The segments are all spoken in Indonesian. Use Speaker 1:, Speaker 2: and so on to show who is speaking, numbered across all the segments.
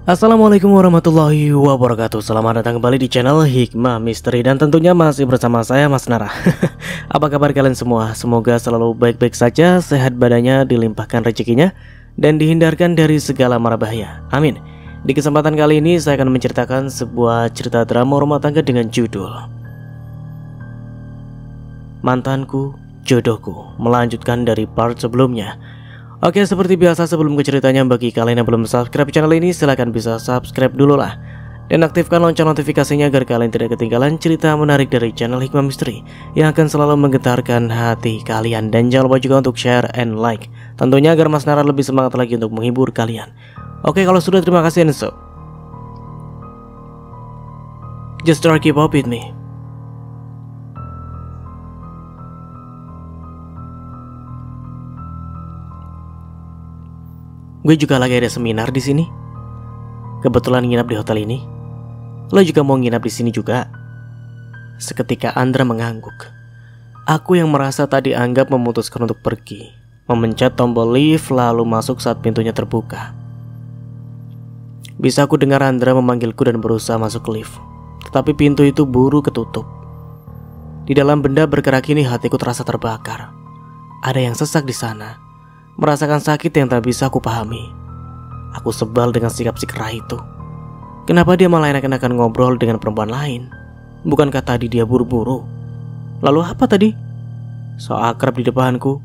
Speaker 1: Assalamualaikum warahmatullahi wabarakatuh. Selamat datang kembali di channel Hikmah Misteri. Dan tentunya masih bersama saya Mas Nara. Apa kabar kalian semua? Semoga selalu baik-baik saja, sehat badannya, dilimpahkan rezekinya, dan dihindarkan dari segala mara bahaya. Amin. Di kesempatan kali ini saya akan menceritakan sebuah cerita drama rumah tangga dengan judul Mantanku Jodohku, melanjutkan dari part sebelumnya. Oke, seperti biasa sebelum ke ceritanya, bagi kalian yang belum subscribe channel ini, silahkan bisa subscribe dulu lah. Dan aktifkan lonceng notifikasinya agar kalian tidak ketinggalan cerita menarik dari channel Hikmah Misteri yang akan selalu menggetarkan hati kalian. Dan jangan lupa juga untuk share and like, tentunya agar Mas Nara lebih semangat lagi untuk menghibur kalian. Oke, kalau sudah, terima kasih and so just try keep up with me. Gue juga lagi ada seminar di sini. Kebetulan nginap di hotel ini. Lo juga mau nginap di sini juga? Seketika Andra mengangguk. Aku yang merasa tadi anggap memutuskan untuk pergi, memencet tombol lift lalu masuk saat pintunya terbuka. Bisa aku dengar Andra memanggilku dan berusaha masuk lift, tetapi pintu itu buru ketutup. Di dalam benda bergerak ini hatiku terasa terbakar. Ada yang sesak di sana. Merasakan sakit yang tak bisa aku pahami. Aku sebal dengan sikap si kera itu. Kenapa dia malah enak-enakan ngobrol dengan perempuan lain? Bukankah tadi dia buru-buru? Lalu apa tadi? So akrab di depanku.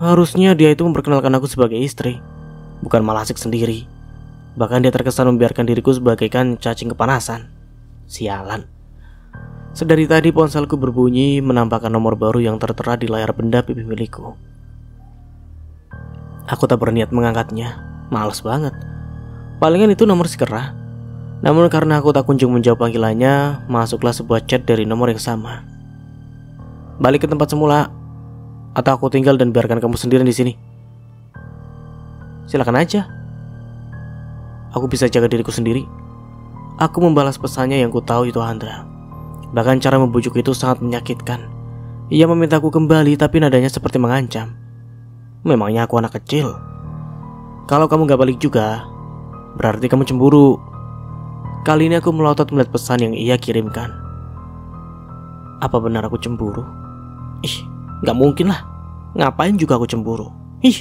Speaker 1: Harusnya dia itu memperkenalkan aku sebagai istri, bukan malah asik sendiri. Bahkan dia terkesan membiarkan diriku sebagaikan cacing kepanasan. Sialan. Sedari tadi ponselku berbunyi menampakkan nomor baru yang tertera di layar benda pipi milikku. Aku tak berniat mengangkatnya, males banget. Palingan itu nomor si kera. Namun karena aku tak kunjung menjawab panggilannya, masuklah sebuah chat dari nomor yang sama. Balik ke tempat semula, atau aku tinggal dan biarkan kamu sendirian di sini. Silakan aja. Aku bisa jaga diriku sendiri. Aku membalas pesannya yang ku tahu itu Andra. Bahkan cara membujuk itu sangat menyakitkan. Ia memintaku kembali tapi nadanya seperti mengancam. Memangnya aku anak kecil? Kalau kamu gak balik juga, berarti kamu cemburu. Kali ini aku melotot melihat pesan yang ia kirimkan. Apa benar aku cemburu? Ih, gak mungkin lah. Ngapain juga aku cemburu? Ih.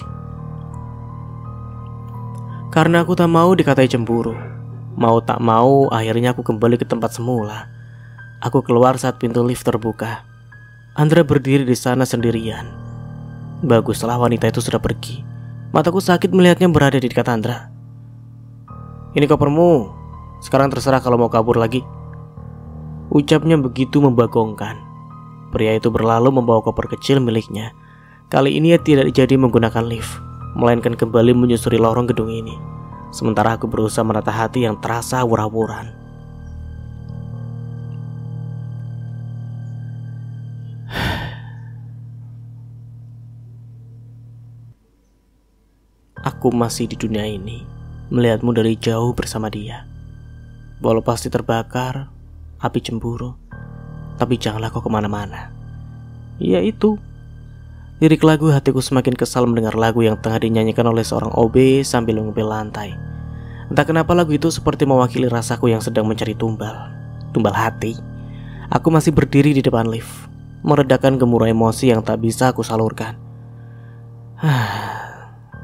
Speaker 1: Karena aku tak mau dikatai cemburu. Mau tak mau, akhirnya aku kembali ke tempat semula. Aku keluar saat pintu lift terbuka. Andra berdiri di sana sendirian. Baguslah wanita itu sudah pergi. Mataku sakit melihatnya berada di dekat Andra. Ini kopermu. Sekarang terserah kalau mau kabur lagi. Ucapnya begitu membagongkan. Pria itu berlalu membawa koper kecil miliknya. Kali ini ia tidak jadi menggunakan lift, melainkan kembali menyusuri lorong gedung ini. Sementara aku berusaha menata hati yang terasa awur-awuran. Aku masih di dunia ini, melihatmu dari jauh bersama dia. Walau pasti terbakar, api cemburu, tapi janganlah kau kemana-mana. Ya itu. Lirik lagu hatiku semakin kesal mendengar lagu yang tengah dinyanyikan oleh seorang OB sambil mengambil lantai. Entah kenapa lagu itu seperti mewakili rasaku yang sedang mencari tumbal hati. Aku masih berdiri di depan lift, meredakan gemuruh emosi yang tak bisa aku salurkan.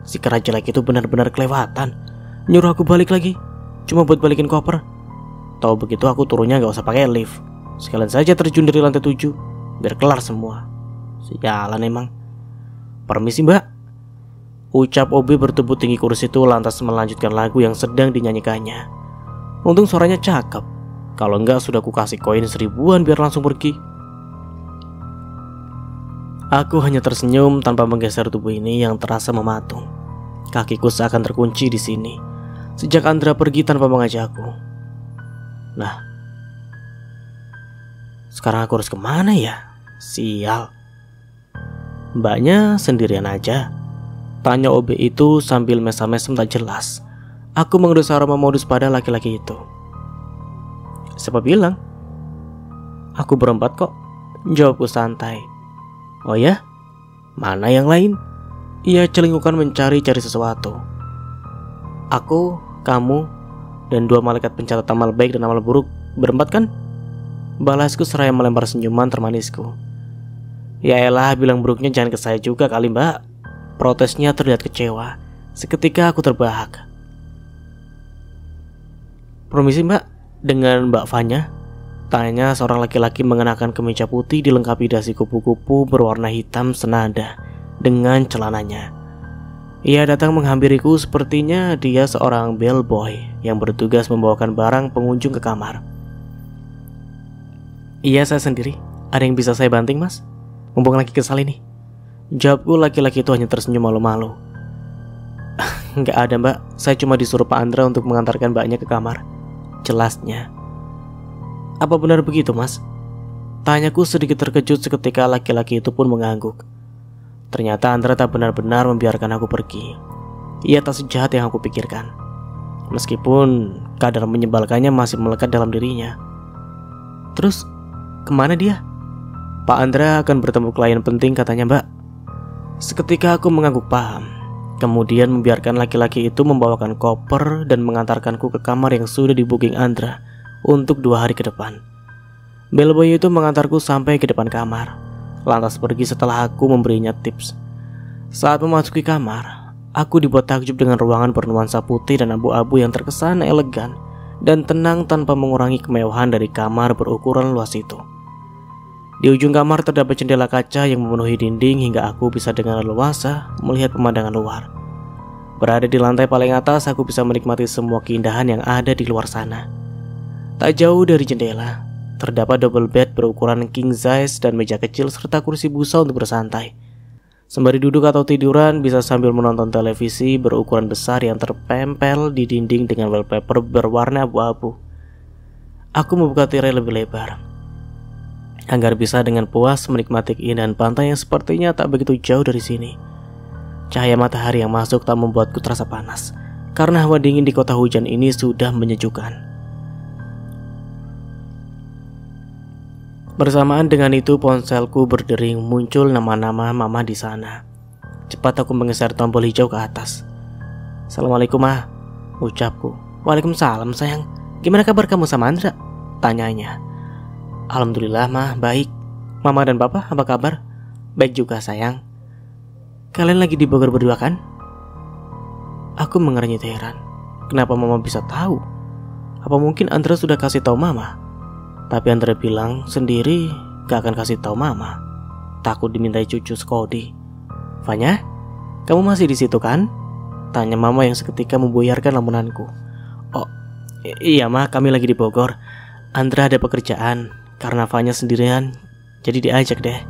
Speaker 1: Si kera jelek itu benar-benar kelewatan. Nyuruh aku balik lagi, cuma buat balikin koper. Tahu begitu aku turunnya gak usah pakai lift. Sekalian saja terjun dari lantai 7, biar kelar semua. Sialan emang. Permisi mbak. Ucap OB bertubuh tinggi kursi itu lantas melanjutkan lagu yang sedang dinyanyikannya. Untung suaranya cakep. Kalau enggak sudah aku kasih koin 1000-an biar langsung pergi. Aku hanya tersenyum tanpa menggeser tubuh ini yang terasa mematung. Kakiku seakan terkunci di sini sejak Andra pergi tanpa mengajakku. Nah, sekarang aku harus kemana ya? Sial. Mbaknya sendirian aja? Tanya OB itu sambil mesam-mesem tak jelas. Aku mengerus aroma modus pada laki-laki itu. Siapa bilang? Aku berempat kok, jawabku santai. Oh ya? Mana yang lain? Ia celingukan mencari-cari sesuatu. Aku, kamu, dan 2 malaikat pencatat amal baik dan amal buruk, berempat kan? Balasku seraya melempar senyuman termanisku. Ya elah, bilang buruknya jangan ke saya juga kali mbak. Protesnya terlihat kecewa. Seketika aku terbahak. Permisi mbak, dengan Mbak Fanya? Tanya seorang laki-laki mengenakan kemeja putih dilengkapi dasi kupu-kupu berwarna hitam senada dengan celananya. Ia datang menghampiriku, sepertinya dia seorang bellboy yang bertugas membawakan barang pengunjung ke kamar. Iya, saya sendiri. Ada yang bisa saya banting mas? Mumpung lagi kesal ini. Jawabku. Laki-laki itu hanya tersenyum malu-malu. Nggak ada mbak, saya cuma disuruh Pak Andra untuk mengantarkan mbaknya ke kamar, jelasnya. Apa benar begitu mas? Tanyaku sedikit terkejut seketika laki-laki itu pun mengangguk. Ternyata Andra tak benar-benar membiarkan aku pergi. Ia tak sejahat yang aku pikirkan. Meskipun kadar menyebalkannya masih melekat dalam dirinya. Terus, kemana dia? Pak Andra akan bertemu klien penting katanya mbak. Seketika aku mengangguk paham. Kemudian membiarkan laki-laki itu membawakan koper dan mengantarkanku ke kamar yang sudah di-booking Andra untuk 2 hari ke depan. Bellboy itu mengantarku sampai ke depan kamar, lantas pergi setelah aku memberinya tips. Saat memasuki kamar, aku dibuat takjub dengan ruangan bernuansa putih dan abu-abu yang terkesan elegan dan tenang tanpa mengurangi kemewahan dari kamar berukuran luas itu. Di ujung kamar terdapat jendela kaca yang memenuhi dinding hingga aku bisa dengan leluasa melihat pemandangan luar. Berada di lantai paling atas, aku bisa menikmati semua keindahan yang ada di luar sana. Tak jauh dari jendela, terdapat double bed berukuran king size dan meja kecil serta kursi busa untuk bersantai. Sembari duduk atau tiduran, bisa sambil menonton televisi berukuran besar yang terpempel di dinding dengan wallpaper berwarna abu-abu. Aku membuka tirai lebih lebar, agar bisa dengan puas menikmati keindahan pantai yang sepertinya tak begitu jauh dari sini. Cahaya matahari yang masuk tak membuatku terasa panas, karena hawa dingin di kota hujan ini sudah menyejukkan. Bersamaan dengan itu ponselku berdering, muncul nama-nama mama di sana. Cepat aku menggeser tombol hijau ke atas. Assalamualaikum ma, ucapku. Waalaikumsalam sayang. Gimana kabar kamu sama Andra? Tanyanya. Alhamdulillah ma, baik. Mama dan papa apa kabar? Baik juga sayang. Kalian lagi di Bogor berdua kan? Aku mengernyit heran. Kenapa mama bisa tahu? Apa mungkin Andra sudah kasih tahu mama? Tapi Andra bilang sendiri gak akan kasih tahu mama. Takut dimintai cucu Skodi. Fanya, kamu masih di situ kan? Tanya mama yang seketika membuyarkan lamunanku. Oh, iya ma, kami lagi di Bogor. Andra ada pekerjaan. Karena Fanya sendirian, jadi diajak deh.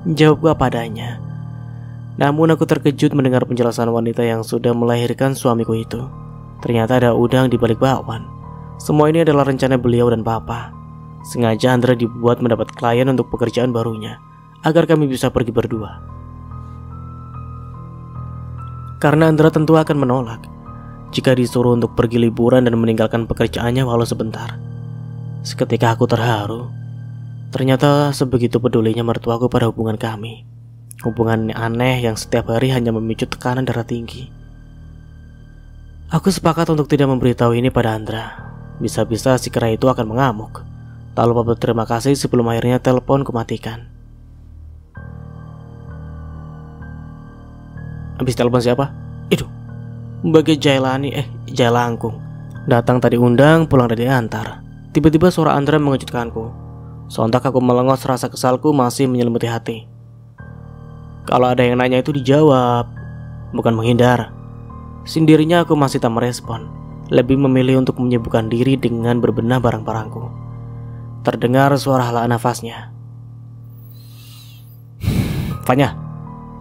Speaker 1: Jawabku apa adanya. Namun aku terkejut mendengar penjelasan wanita yang sudah melahirkan suamiku itu. Ternyata ada udang di balik bakwan. Semua ini adalah rencana beliau dan papa. Sengaja Andra dibuat mendapat klien untuk pekerjaan barunya, agar kami bisa pergi berdua. Karena Andra tentu akan menolak jika disuruh untuk pergi liburan dan meninggalkan pekerjaannya walau sebentar. Seketika aku terharu. Ternyata sebegitu pedulinya mertuaku pada hubungan kami. Hubungan aneh yang setiap hari hanya memicu tekanan darah tinggi. Aku sepakat untuk tidak memberitahu ini pada Andra. Bisa-bisa si kera itu akan mengamuk. Tak lupa berterima kasih sebelum akhirnya telepon kumatikan. Habis telepon siapa? Itu Mbak Jailangkung. Datang tadi undang, pulang tadi antar. Tiba-tiba suara Andra mengejutkanku. Sontak aku melengos, rasa kesalku masih menyelimuti hati. Kalau ada yang nanya itu dijawab, bukan menghindar. Sendirinya aku masih tak merespon. Lebih memilih untuk menyibukkan diri dengan berbenah barang-barangku. Terdengar suara hala nafasnya. Fanya,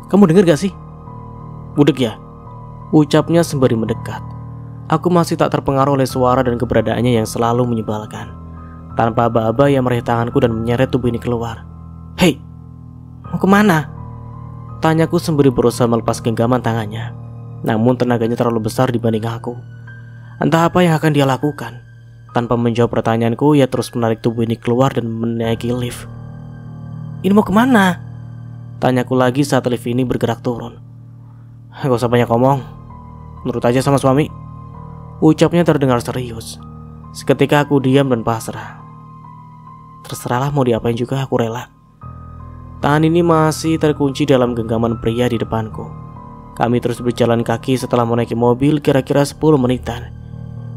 Speaker 1: kamu dengar gak sih? Budek ya? Ucapnya sembari mendekat. Aku masih tak terpengaruh oleh suara dan keberadaannya yang selalu menyebalkan. Tanpa aba-aba ia meraih tanganku dan menyeret tubuh ini keluar. Hei, mau kemana? Tanyaku sembari berusaha melepas genggaman tangannya. Namun tenaganya terlalu besar dibanding aku. Entah apa yang akan dia lakukan. Tanpa menjawab pertanyaanku, ia terus menarik tubuh ini keluar dan menaiki lift. Ini mau kemana? Tanyaku lagi saat lift ini bergerak turun. Gak usah banyak ngomong. Nurut aja sama suami. Ucapnya terdengar serius. Seketika aku diam dan pasrah. Terserahlah, mau diapain juga aku rela. Tangan ini masih terkunci dalam genggaman pria di depanku. Kami terus berjalan kaki setelah menaiki mobil kira-kira 10 menitan,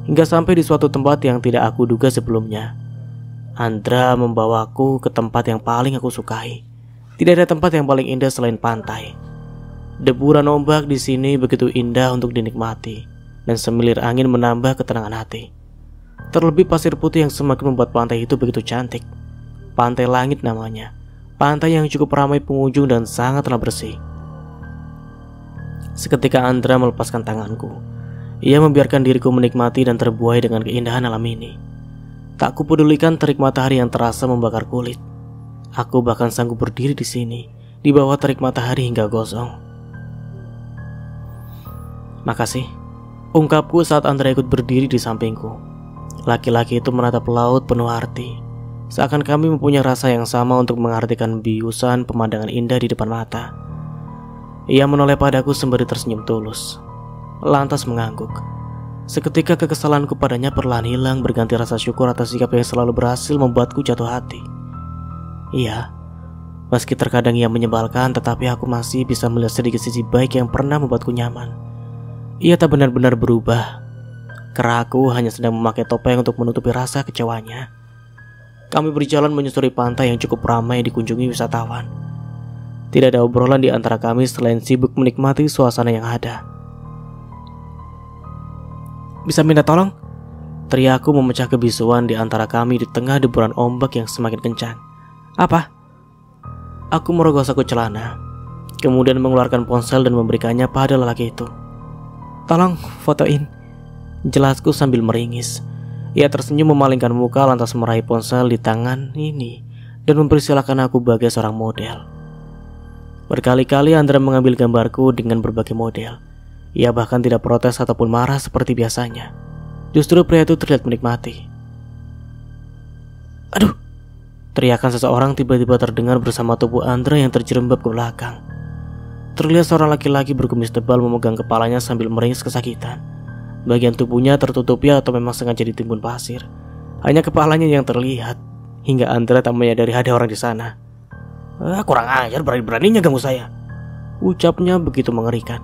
Speaker 1: hingga sampai di suatu tempat yang tidak aku duga sebelumnya. Andra membawaku ke tempat yang paling aku sukai. Tidak ada tempat yang paling indah selain pantai. Deburan ombak di sini begitu indah untuk dinikmati, dan semilir angin menambah ketenangan hati. Terlebih pasir putih yang semakin membuat pantai itu begitu cantik. Pantai Langit namanya. Pantai yang cukup ramai pengunjung dan sangatlah bersih. Seketika Andra melepaskan tanganku. Ia membiarkan diriku menikmati dan terbuai dengan keindahan alam ini. Tak kupedulikan terik matahari yang terasa membakar kulit. Aku bahkan sanggup berdiri di sini, di bawah terik matahari hingga gosong. Makasih, ungkapku saat Andra ikut berdiri di sampingku. Laki-laki itu menatap laut penuh arti, seakan kami mempunyai rasa yang sama untuk mengartikan biusan pemandangan indah di depan mata. Ia menoleh padaku sembari tersenyum tulus, lantas mengangguk. Seketika kekesalanku padanya perlahan hilang, berganti rasa syukur atas sikap yang selalu berhasil membuatku jatuh hati. Iya, meski terkadang ia menyebalkan, tetapi aku masih bisa melihat sedikit sisi baik yang pernah membuatku nyaman. Ia tak benar-benar berubah. Keraku hanya sedang memakai topeng untuk menutupi rasa kecewanya. Kami berjalan menyusuri pantai yang cukup ramai dikunjungi wisatawan. Tidak ada obrolan di antara kami selain sibuk menikmati suasana yang ada. Bisa minta tolong? Teriakku memecah kebisuan di antara kami di tengah deburan ombak yang semakin kencang. Apa? Aku merogoh saku celana, kemudian mengeluarkan ponsel dan memberikannya pada lelaki itu. Tolong fotoin, jelasku sambil meringis. Ia tersenyum memalingkan muka lantas meraih ponsel di tangan ini dan mempersilahkan aku sebagai seorang model. Berkali-kali Andra mengambil gambarku dengan berbagai model. Ia bahkan tidak protes ataupun marah seperti biasanya. Justru pria itu terlihat menikmati. Aduh! Teriakan seseorang tiba-tiba terdengar bersama tubuh Andra yang terjerembab ke belakang. Terlihat seorang laki-laki berkumis tebal memegang kepalanya sambil meringis kesakitan. Bagian tubuhnya tertutupi atau memang sengaja ditimbun pasir. Hanya kepalanya yang terlihat, hingga Andra tak menyadari ada orang di sana. Kurang ajar, berani-beraninya ganggu saya, ucapnya begitu mengerikan.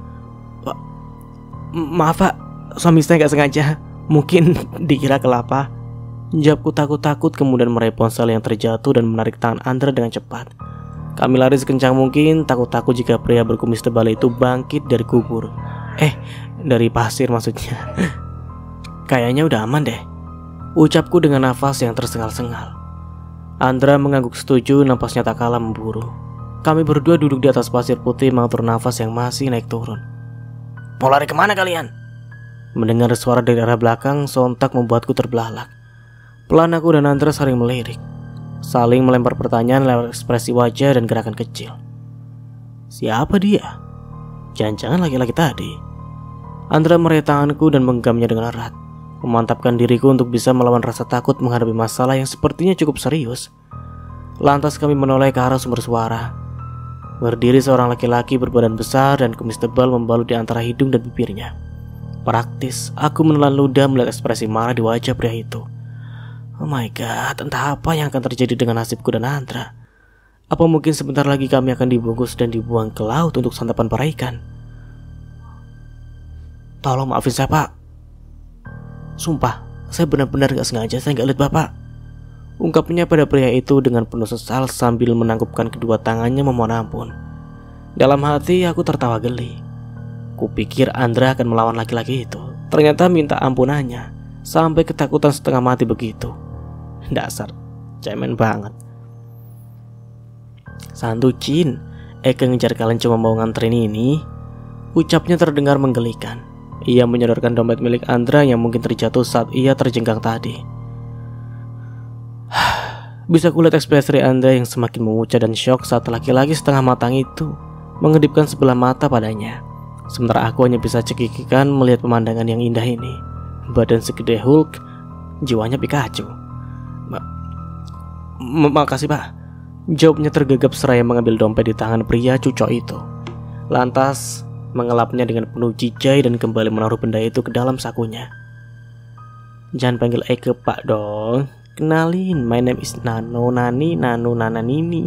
Speaker 1: Maaf pak, suami saya gak sengaja, mungkin dikira kelapa, jawabku takut-takut, kemudian meraih ponsel yang terjatuh dan menarik tangan Andra dengan cepat. Kami lari sekencang mungkin, takut-takut jika pria berkumis tebal itu bangkit dari kubur. Dari pasir maksudnya. Kayaknya udah aman deh, ucapku dengan nafas yang tersengal-sengal. Andra mengangguk setuju, napasnya tak kalah memburu. Kami berdua duduk di atas pasir putih mengatur nafas yang masih naik turun. Mau lari kemana kalian? Mendengar suara dari arah belakang sontak membuatku terbelalak. Pelan aku dan Andra saling melirik, saling melempar pertanyaan lewat ekspresi wajah dan gerakan kecil. Siapa dia? Jangan-jangan laki-laki tadi. Andra meraih tanganku dan menggenggamnya dengan erat, memantapkan diriku untuk bisa melawan rasa takut menghadapi masalah yang sepertinya cukup serius. Lantas kami menoleh ke arah sumber suara. Berdiri seorang laki-laki berbadan besar dan kumis tebal membalut di antara hidung dan bibirnya. Praktis, aku menelan ludah melihat ekspresi marah di wajah pria itu. Oh my god, entah apa yang akan terjadi dengan nasibku dan Andra. Apa mungkin sebentar lagi kami akan dibungkus dan dibuang ke laut untuk santapan para ikan? Tolong maafin saya pak. Sumpah, saya benar-benar gak sengaja, saya gak lihat bapak, ungkapnya pada pria itu dengan penuh sesal sambil menangkupkan kedua tangannya memohon ampun. Dalam hati aku tertawa geli. Kupikir Andra akan melawan laki-laki itu, ternyata minta ampunannya sampai ketakutan setengah mati begitu. Dasar cemen banget. Santucin, Eke ngejar kalian cuma mau nganterin ini, ucapnya terdengar menggelikan. Ia menyodorkan dompet milik Andra yang mungkin terjatuh saat ia terjenggang tadi. Bisa kulihat ekspresi Andra yang semakin memucat dan syok saat laki-laki setengah matang itu mengedipkan sebelah mata padanya. Sementara aku hanya bisa cekikikan melihat pemandangan yang indah ini. Badan segede Hulk, jiwanya Pikachu. Makasih pak, jawabnya tergagap seraya mengambil dompet di tangan pria cucok itu. Lantas mengelapnya dengan penuh jijai dan kembali menaruh benda itu ke dalam sakunya. Jangan panggil Eke Pak dong. Kenalin, my name is Nano Nani Nano Nana Nini.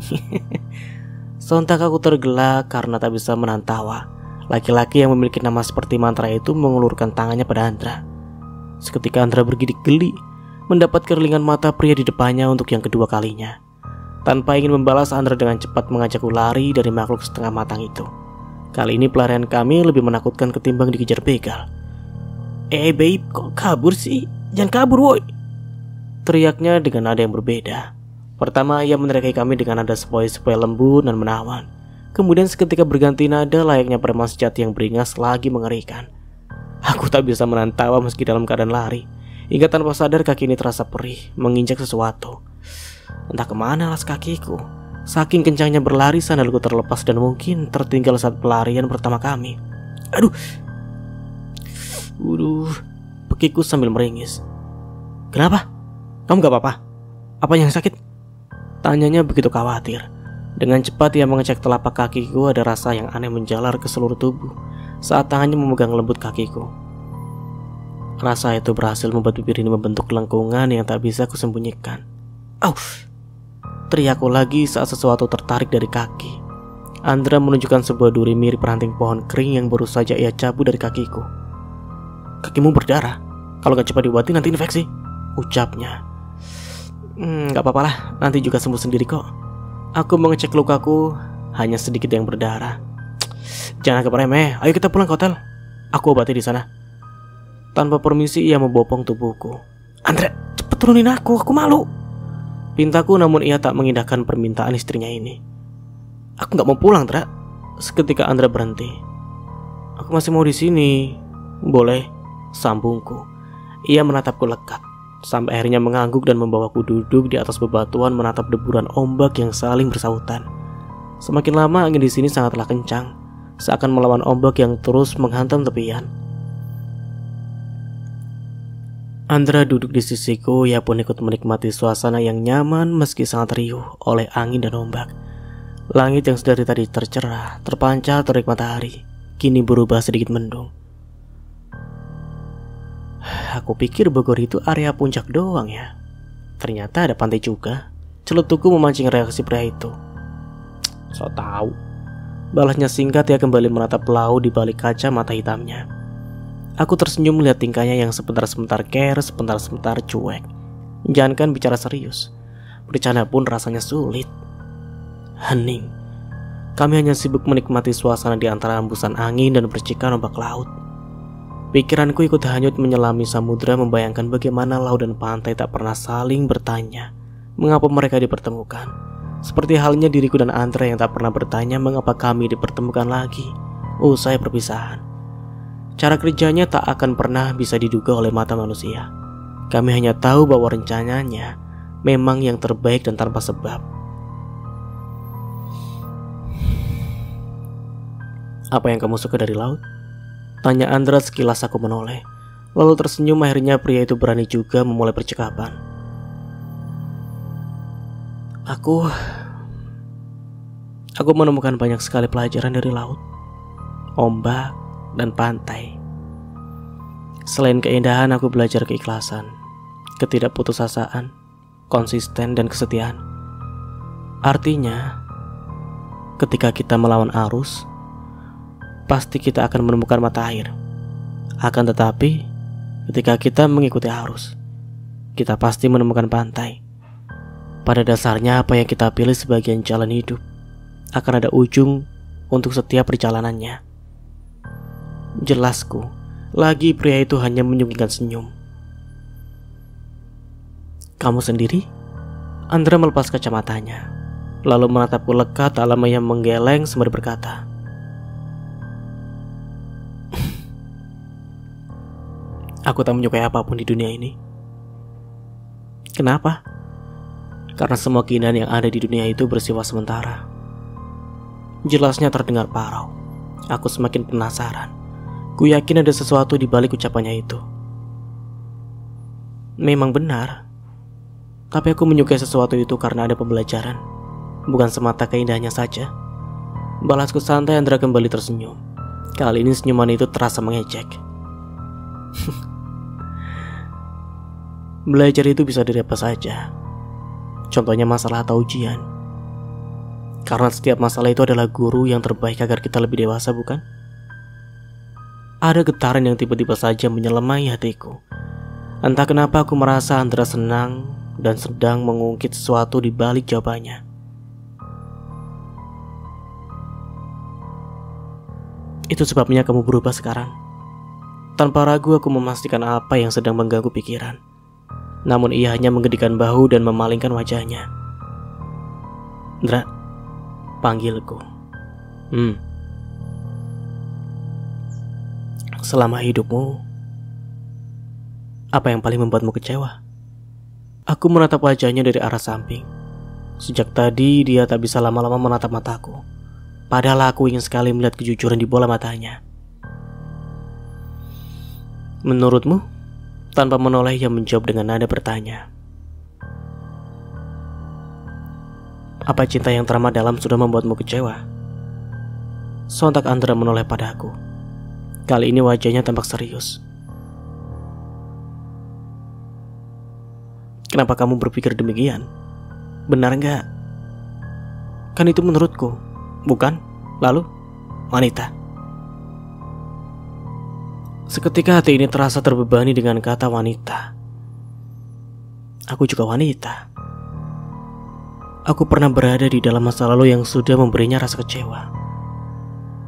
Speaker 1: Sontak aku tergelak karena tak bisa menahan tawa. Laki-laki yang memiliki nama seperti mantra itu mengulurkan tangannya pada Andra. Seketika Andra bergidik geli mendapat kerlingan mata pria di depannya untuk yang kedua kalinya. Tanpa ingin membalas, Andra dengan cepat mengajakku lari dari makhluk setengah matang itu. Kali ini pelarian kami lebih menakutkan ketimbang dikejar begal. Babe, kok kabur sih? Jangan kabur woi, teriaknya dengan nada yang berbeda. Pertama ia meneriaki kami dengan nada sepoi-sepoi lembut dan menawan. Kemudian seketika berganti nada layaknya preman sejati yang beringas lagi mengerikan. Aku tak bisa menahan tawa meski dalam keadaan lari. Hingga tanpa sadar kaki ini terasa perih menginjak sesuatu. Entah kemana las kakiku. Saking kencangnya berlari, sandalku terlepas dan mungkin tertinggal saat pelarian pertama kami. Aduh, pekiku sambil meringis. Kenapa? Kamu gak apa-apa? Apa yang sakit? Tanyanya begitu khawatir. Dengan cepat ia mengecek telapak kakiku. Ada rasa yang aneh menjalar ke seluruh tubuh saat tangannya memegang lembut kakiku. Rasa itu berhasil membuat bibir ini membentuk lengkungan yang tak bisa kusembunyikan. Au! Teriakku lagi saat sesuatu tertarik dari kaki. Andra menunjukkan sebuah duri mirip ranting pohon kering yang baru saja ia cabut dari kakiku. Kakimu berdarah. Kalau gak cepat diobati nanti infeksi, ucapnya. Gak apa-apa lah, nanti juga sembuh sendiri kok. Aku mengecek lukaku, hanya sedikit yang berdarah. Jangan agak remeh, ayo kita pulang ke hotel. Aku obati di sana. Tanpa permisi ia membopong tubuhku. Andra, cepet turunin aku malu. Pintaku, namun ia tak mengindahkan permintaan istrinya ini. Aku gak mau pulang, Andra. Seketika Andra berhenti. Aku masih mau di sini. Boleh, sambungku. Ia menatapku lekat sampai akhirnya mengangguk dan membawaku duduk di atas bebatuan menatap deburan ombak yang saling bersautan. Semakin lama angin di sini sangatlah kencang, seakan melawan ombak yang terus menghantam tepian. Andra duduk di sisiku, ia pun ikut menikmati suasana yang nyaman meski sangat riuh oleh angin dan ombak. Langit yang sedari tadi tercerah, terpancar terik matahari, kini berubah sedikit mendung. Aku pikir Bogor itu area puncak doang ya. Ternyata ada pantai juga. Celutuku memancing reaksi pria itu. So tahu. Balasnya singkat, ia kembali menatap laut di balik kaca mata hitamnya. Aku tersenyum melihat tingkahnya yang sebentar-sebentar care, sebentar-sebentar cuek. Jangankan bicara serius, bercanda pun rasanya sulit. Hening. Kami hanya sibuk menikmati suasana di antara hembusan angin dan percikan ombak laut. Pikiranku ikut hanyut menyelami samudera, membayangkan bagaimana laut dan pantai tak pernah saling bertanya mengapa mereka dipertemukan. Seperti halnya diriku dan Andra yang tak pernah bertanya mengapa kami dipertemukan lagi usai perpisahan. Cara kerjanya tak akan pernah bisa diduga oleh mata manusia. Kami hanya tahu bahwa rencananya memang yang terbaik dan tanpa sebab. Apa yang kamu suka dari laut? Tanya Andra sekilas aku menoleh. Lalu tersenyum, akhirnya pria itu berani juga memulai percakapan. Aku menemukan banyak sekali pelajaran dari laut, ombak, dan pantai. Selain keindahan, aku belajar keikhlasan, ketidakputusasaan, konsisten, dan kesetiaan. Artinya, ketika kita melawan arus, pasti kita akan menemukan mata air. Akan tetapi, ketika kita mengikuti arus, kita pasti menemukan pantai. Pada dasarnya, apa yang kita pilih sebagian jalan hidup akan ada ujung untuk setiap perjalanannya. Jelasku, lagi pria itu hanya menyunggingkan senyum. Kamu sendiri? Andra melepas kacamatanya, lalu menatapku lekat, tak lama ia menggeleng sembari berkata, aku tak menyukai apapun di dunia ini. Kenapa? Karena semua keindahan yang ada di dunia itu bersifat sementara. Jelasnya terdengar parau. Aku semakin penasaran. Ku yakin ada sesuatu di balik ucapannya itu. Memang benar. Tapi aku menyukai sesuatu itu karena ada pembelajaran, bukan semata keindahannya saja. Balasku santai. Andra kembali tersenyum. Kali ini senyuman itu terasa mengejek. Belajar itu bisa dari apa saja. Contohnya masalah atau ujian. Karena setiap masalah itu adalah guru yang terbaik agar kita lebih dewasa, bukan? Ada getaran yang tiba-tiba saja menyelemai hatiku. Entah kenapa aku merasa Andra senang dan sedang mengungkit sesuatu di balik jawabannya. Itu sebabnya kamu berubah sekarang. Tanpa ragu aku memastikan apa yang sedang mengganggu pikiran. Namun ia hanya menggedikan bahu dan memalingkan wajahnya. Andra, panggilku. Selama hidupmu, apa yang paling membuatmu kecewa? Aku menatap wajahnya dari arah samping. Sejak tadi dia tak bisa lama-lama menatap mataku. Padahal aku ingin sekali melihat kejujuran di bola matanya. Menurutmu? Tanpa menoleh ia menjawab dengan nada bertanya. Apa cinta yang teramat dalam sudah membuatmu kecewa? Sontak Andra menoleh padaku. Kali ini wajahnya tampak serius. Kenapa kamu berpikir demikian? Benar enggak? Kan itu menurutku, bukan? Lalu, wanita. Seketika hati ini terasa terbebani dengan kata wanita. Aku juga wanita. Aku pernah berada di dalam masa lalu yang sudah memberinya rasa kecewa.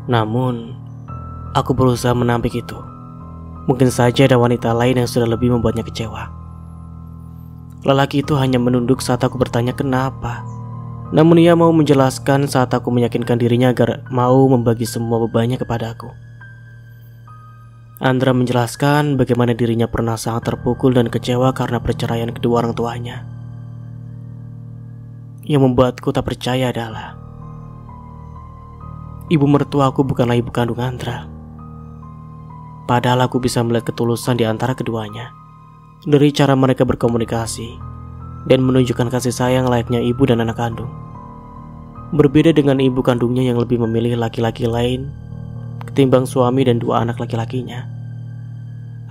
Speaker 1: Namun, aku berusaha menampik itu. Mungkin saja ada wanita lain yang sudah lebih membuatnya kecewa. Lelaki itu hanya menunduk saat aku bertanya kenapa. Namun ia mau menjelaskan saat aku meyakinkan dirinya agar mau membagi semua bebannya kepadaku. Andra menjelaskan bagaimana dirinya pernah sangat terpukul dan kecewa karena perceraian kedua orang tuanya. Yang membuatku tak percaya adalah ibu mertua aku bukanlah ibu kandung Andra. Padahal aku bisa melihat ketulusan di antara keduanya dari cara mereka berkomunikasi dan menunjukkan kasih sayang layaknya ibu dan anak kandung. Berbeda dengan ibu kandungnya yang lebih memilih laki-laki lain ketimbang suami dan dua anak laki-lakinya.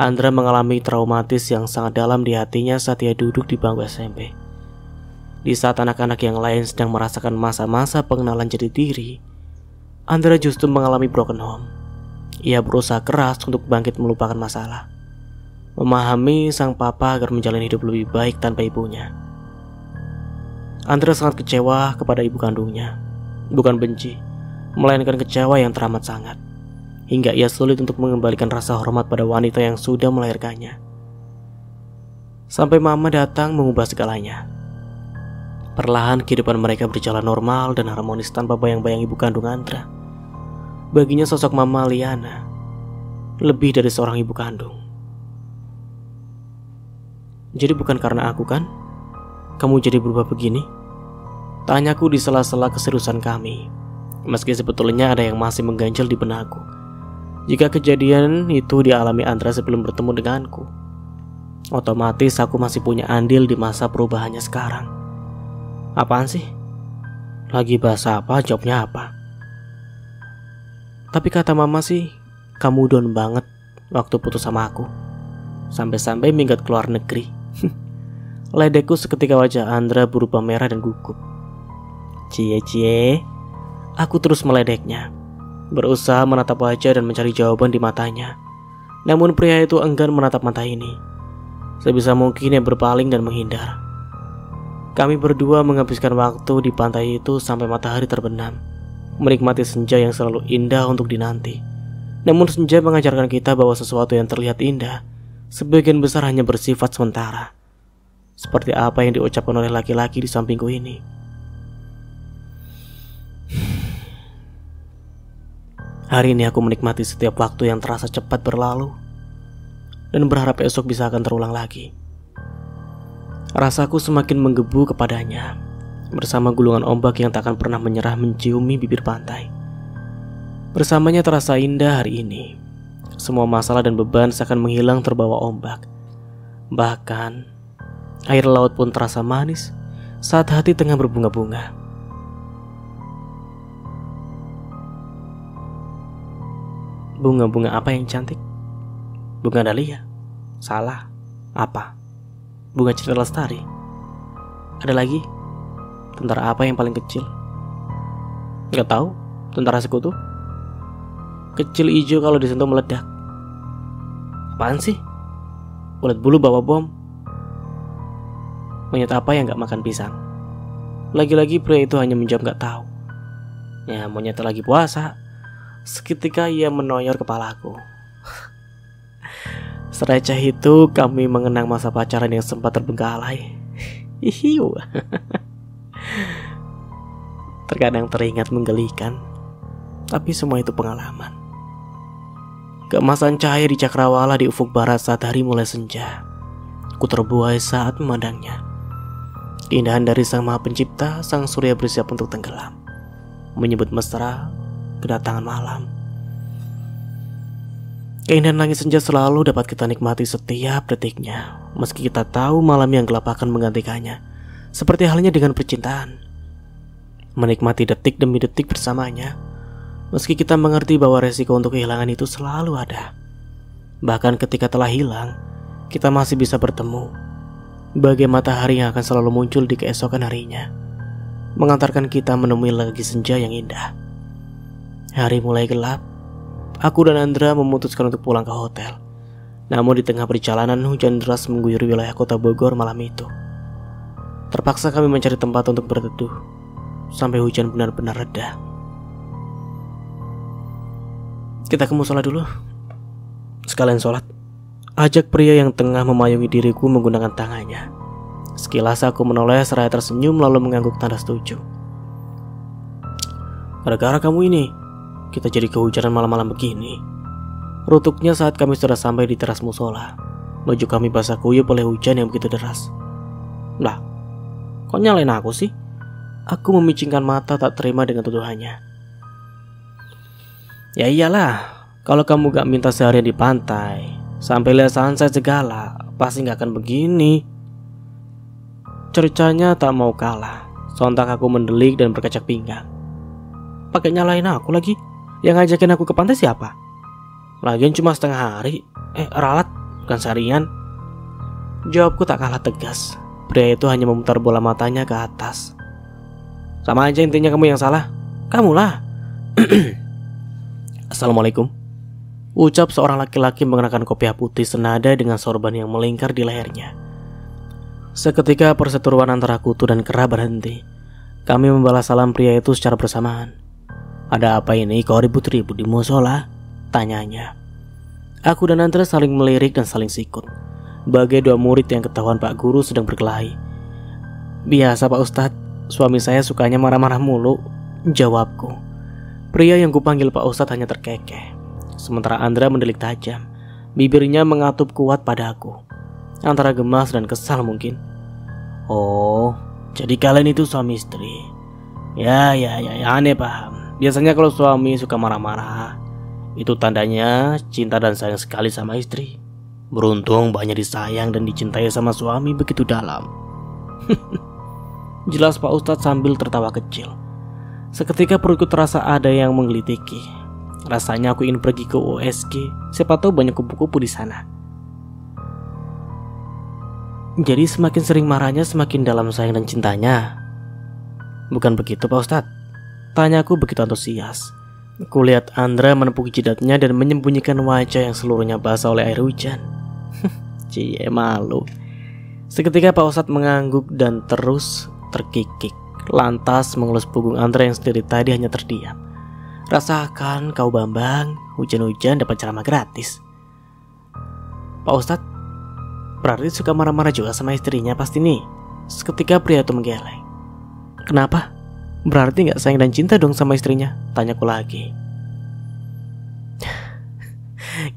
Speaker 1: Andra mengalami traumatis yang sangat dalam di hatinya saat ia duduk di bangku SMP. Di saat anak-anak yang lain sedang merasakan masa-masa pengenalan jati diri, Andra justru mengalami broken home. Ia berusaha keras untuk bangkit melupakan masalah, memahami sang papa agar menjalani hidup lebih baik tanpa ibunya. Andra sangat kecewa kepada ibu kandungnya, bukan benci, melainkan kecewa yang teramat sangat. Hingga ia sulit untuk mengembalikan rasa hormat pada wanita yang sudah melahirkannya. Sampai mama datang mengubah segalanya. Perlahan kehidupan mereka berjalan normal dan harmonis tanpa bayang-bayang ibu kandung Andra. Baginya sosok mama Liana lebih dari seorang ibu kandung. Jadi bukan karena aku kan? Kamu jadi berubah begini? Tanyaku di sela-sela keseriusan kami. Meski sebetulnya ada yang masih mengganjal di benakku. Jika kejadian itu dialami Andra sebelum bertemu denganku, otomatis aku masih punya andil di masa perubahannya sekarang. Apaan sih? Lagi bahas apa? Jawabnya apa? Tapi kata mama sih, kamu down banget waktu putus sama aku. Sampai-sampai minggat keluar negeri. Ledekku seketika wajah Andra berubah merah dan gugup. Cie-cie. Aku terus meledeknya, berusaha menatap wajah dan mencari jawaban di matanya. Namun pria itu enggan menatap mata ini. Sebisa mungkin ia berpaling dan menghindar. Kami berdua menghabiskan waktu di pantai itu sampai matahari terbenam, menikmati senja yang selalu indah untuk dinanti. Namun senja mengajarkan kita bahwa sesuatu yang terlihat indah sebagian besar hanya bersifat sementara. Seperti apa yang diucapkan oleh laki-laki di sampingku ini. Hari ini aku menikmati setiap waktu yang terasa cepat berlalu dan berharap esok bisa akan terulang lagi. Rasaku semakin menggebu kepadanya, bersama gulungan ombak yang tak akan pernah menyerah menciumi bibir pantai. Bersamanya terasa indah hari ini. Semua masalah dan beban seakan menghilang terbawa ombak. Bahkan air laut pun terasa manis saat hati tengah berbunga-bunga. Bunga-bunga apa yang cantik? Bunga dahlia? Salah. Apa? Bunga Citra Lestari. Ada lagi? Tentara apa yang paling kecil? Gak tahu. Tentara Sekutu. Kecil hijau kalau disentuh meledak. Apaan sih? Ulat bulu bawa bom. Monyet apa yang gak makan pisang? Lagi-lagi pria itu hanya menjawab gak tahu. Ya, monyet lagi puasa. Seketika ia menoyor kepalaku. Sereceh itu kami mengenang masa pacaran yang sempat terbengkalai. Hihiu. Terkadang teringat menggelikan, tapi semua itu pengalaman. Keemasan cahaya di cakrawala di ufuk barat saat hari mulai senja. Ku terbuai saat memandangnya. Keindahan dari Sang Maha Pencipta, Sang Surya bersiap untuk tenggelam, menyebut mesra kedatangan malam. Keindahan langit senja selalu dapat kita nikmati setiap detiknya, meski kita tahu malam yang gelap akan menggantikannya. Seperti halnya dengan percintaan, menikmati detik demi detik bersamanya, meski kita mengerti bahwa resiko untuk kehilangan itu selalu ada. Bahkan ketika telah hilang, kita masih bisa bertemu, bagai matahari yang akan selalu muncul di keesokan harinya, mengantarkan kita menemui lagi senja yang indah. Hari mulai gelap. Aku dan Andra memutuskan untuk pulang ke hotel. Namun di tengah perjalanan, hujan deras mengguyur wilayah kota Bogor malam itu. Terpaksa kami mencari tempat untuk berteduh sampai hujan benar-benar reda. Kita ke musola dulu, sekalian sholat, ajak pria yang tengah memayungi diriku menggunakan tangannya. Sekilas aku menoleh seraya tersenyum lalu mengangguk tanda setuju. Gara-gara kamu ini kita jadi kehujanan malam-malam begini, rutuknya saat kami sudah sampai di teras musola. Baju kami basah kuyup oleh hujan yang begitu deras. Lah, kok nyalain aku sih? Aku memicingkan mata tak terima dengan tuduhannya. Ya iyalah, kalau kamu gak minta seharian di pantai sampai lihat sunset segala, pasti gak akan begini. Cercanya tak mau kalah. Sontak aku mendelik dan berkacak pinggang. Pakai nyalain aku lagi. Yang ngajakin aku ke pantai siapa? Lagian cuma setengah hari. Ralat, bukan seharian. Jawabku tak kalah tegas. Pria itu hanya memutar bola matanya ke atas. Sama aja intinya kamu yang salah. Kamulah. Assalamualaikum, ucap seorang laki-laki mengenakan kopiah putih senada dengan sorban yang melingkar di lehernya. Seketika perseteruan antara kutu dan kera berhenti. Kami membalas salam pria itu secara bersamaan. Ada apa ini kau ribut-ribut di musola? Tanyanya. Aku dan Andra saling melirik dan saling sikut, bagai dua murid yang ketahuan Pak Guru sedang berkelahi. Biasa Pak Ustadz, suami saya sukanya marah-marah mulu, jawabku. Pria yang kupanggil Pak Ustadz hanya terkekeh. Sementara Andra mendelik tajam, bibirnya mengatup kuat padaku, antara gemas dan kesal mungkin. Oh, jadi kalian itu suami istri. Ya, aneh paham. Biasanya kalau suami suka marah-marah, itu tandanya cinta dan sayang sekali sama istri. Beruntung banyak disayang dan dicintai sama suami begitu dalam. Jelas Pak Ustadz sambil tertawa kecil. Seketika perutku terasa ada yang menggelitiki. Rasanya aku ingin pergi ke USG. Siapa tahu banyak kupu-kupu di sana. Jadi semakin sering marahnya semakin dalam sayang dan cintanya. Bukan begitu Pak Ustadz? Tanyaku begitu antusias. Kulihat Andra menepuk jidatnya dan menyembunyikan wajah yang seluruhnya basah oleh air hujan. Cie malu. Seketika Pak Ustadz mengangguk dan terus terkikik, lantas mengelus punggung Andra yang sendiri tadi hanya terdiam. Rasakan kau Bambang, hujan-hujan dapat ceramah gratis. Pak Ustadz berarti suka marah-marah juga sama istrinya pasti nih. Seketika pria itu menggeleng. Kenapa? Berarti gak sayang dan cinta dong sama istrinya? Tanyaku lagi.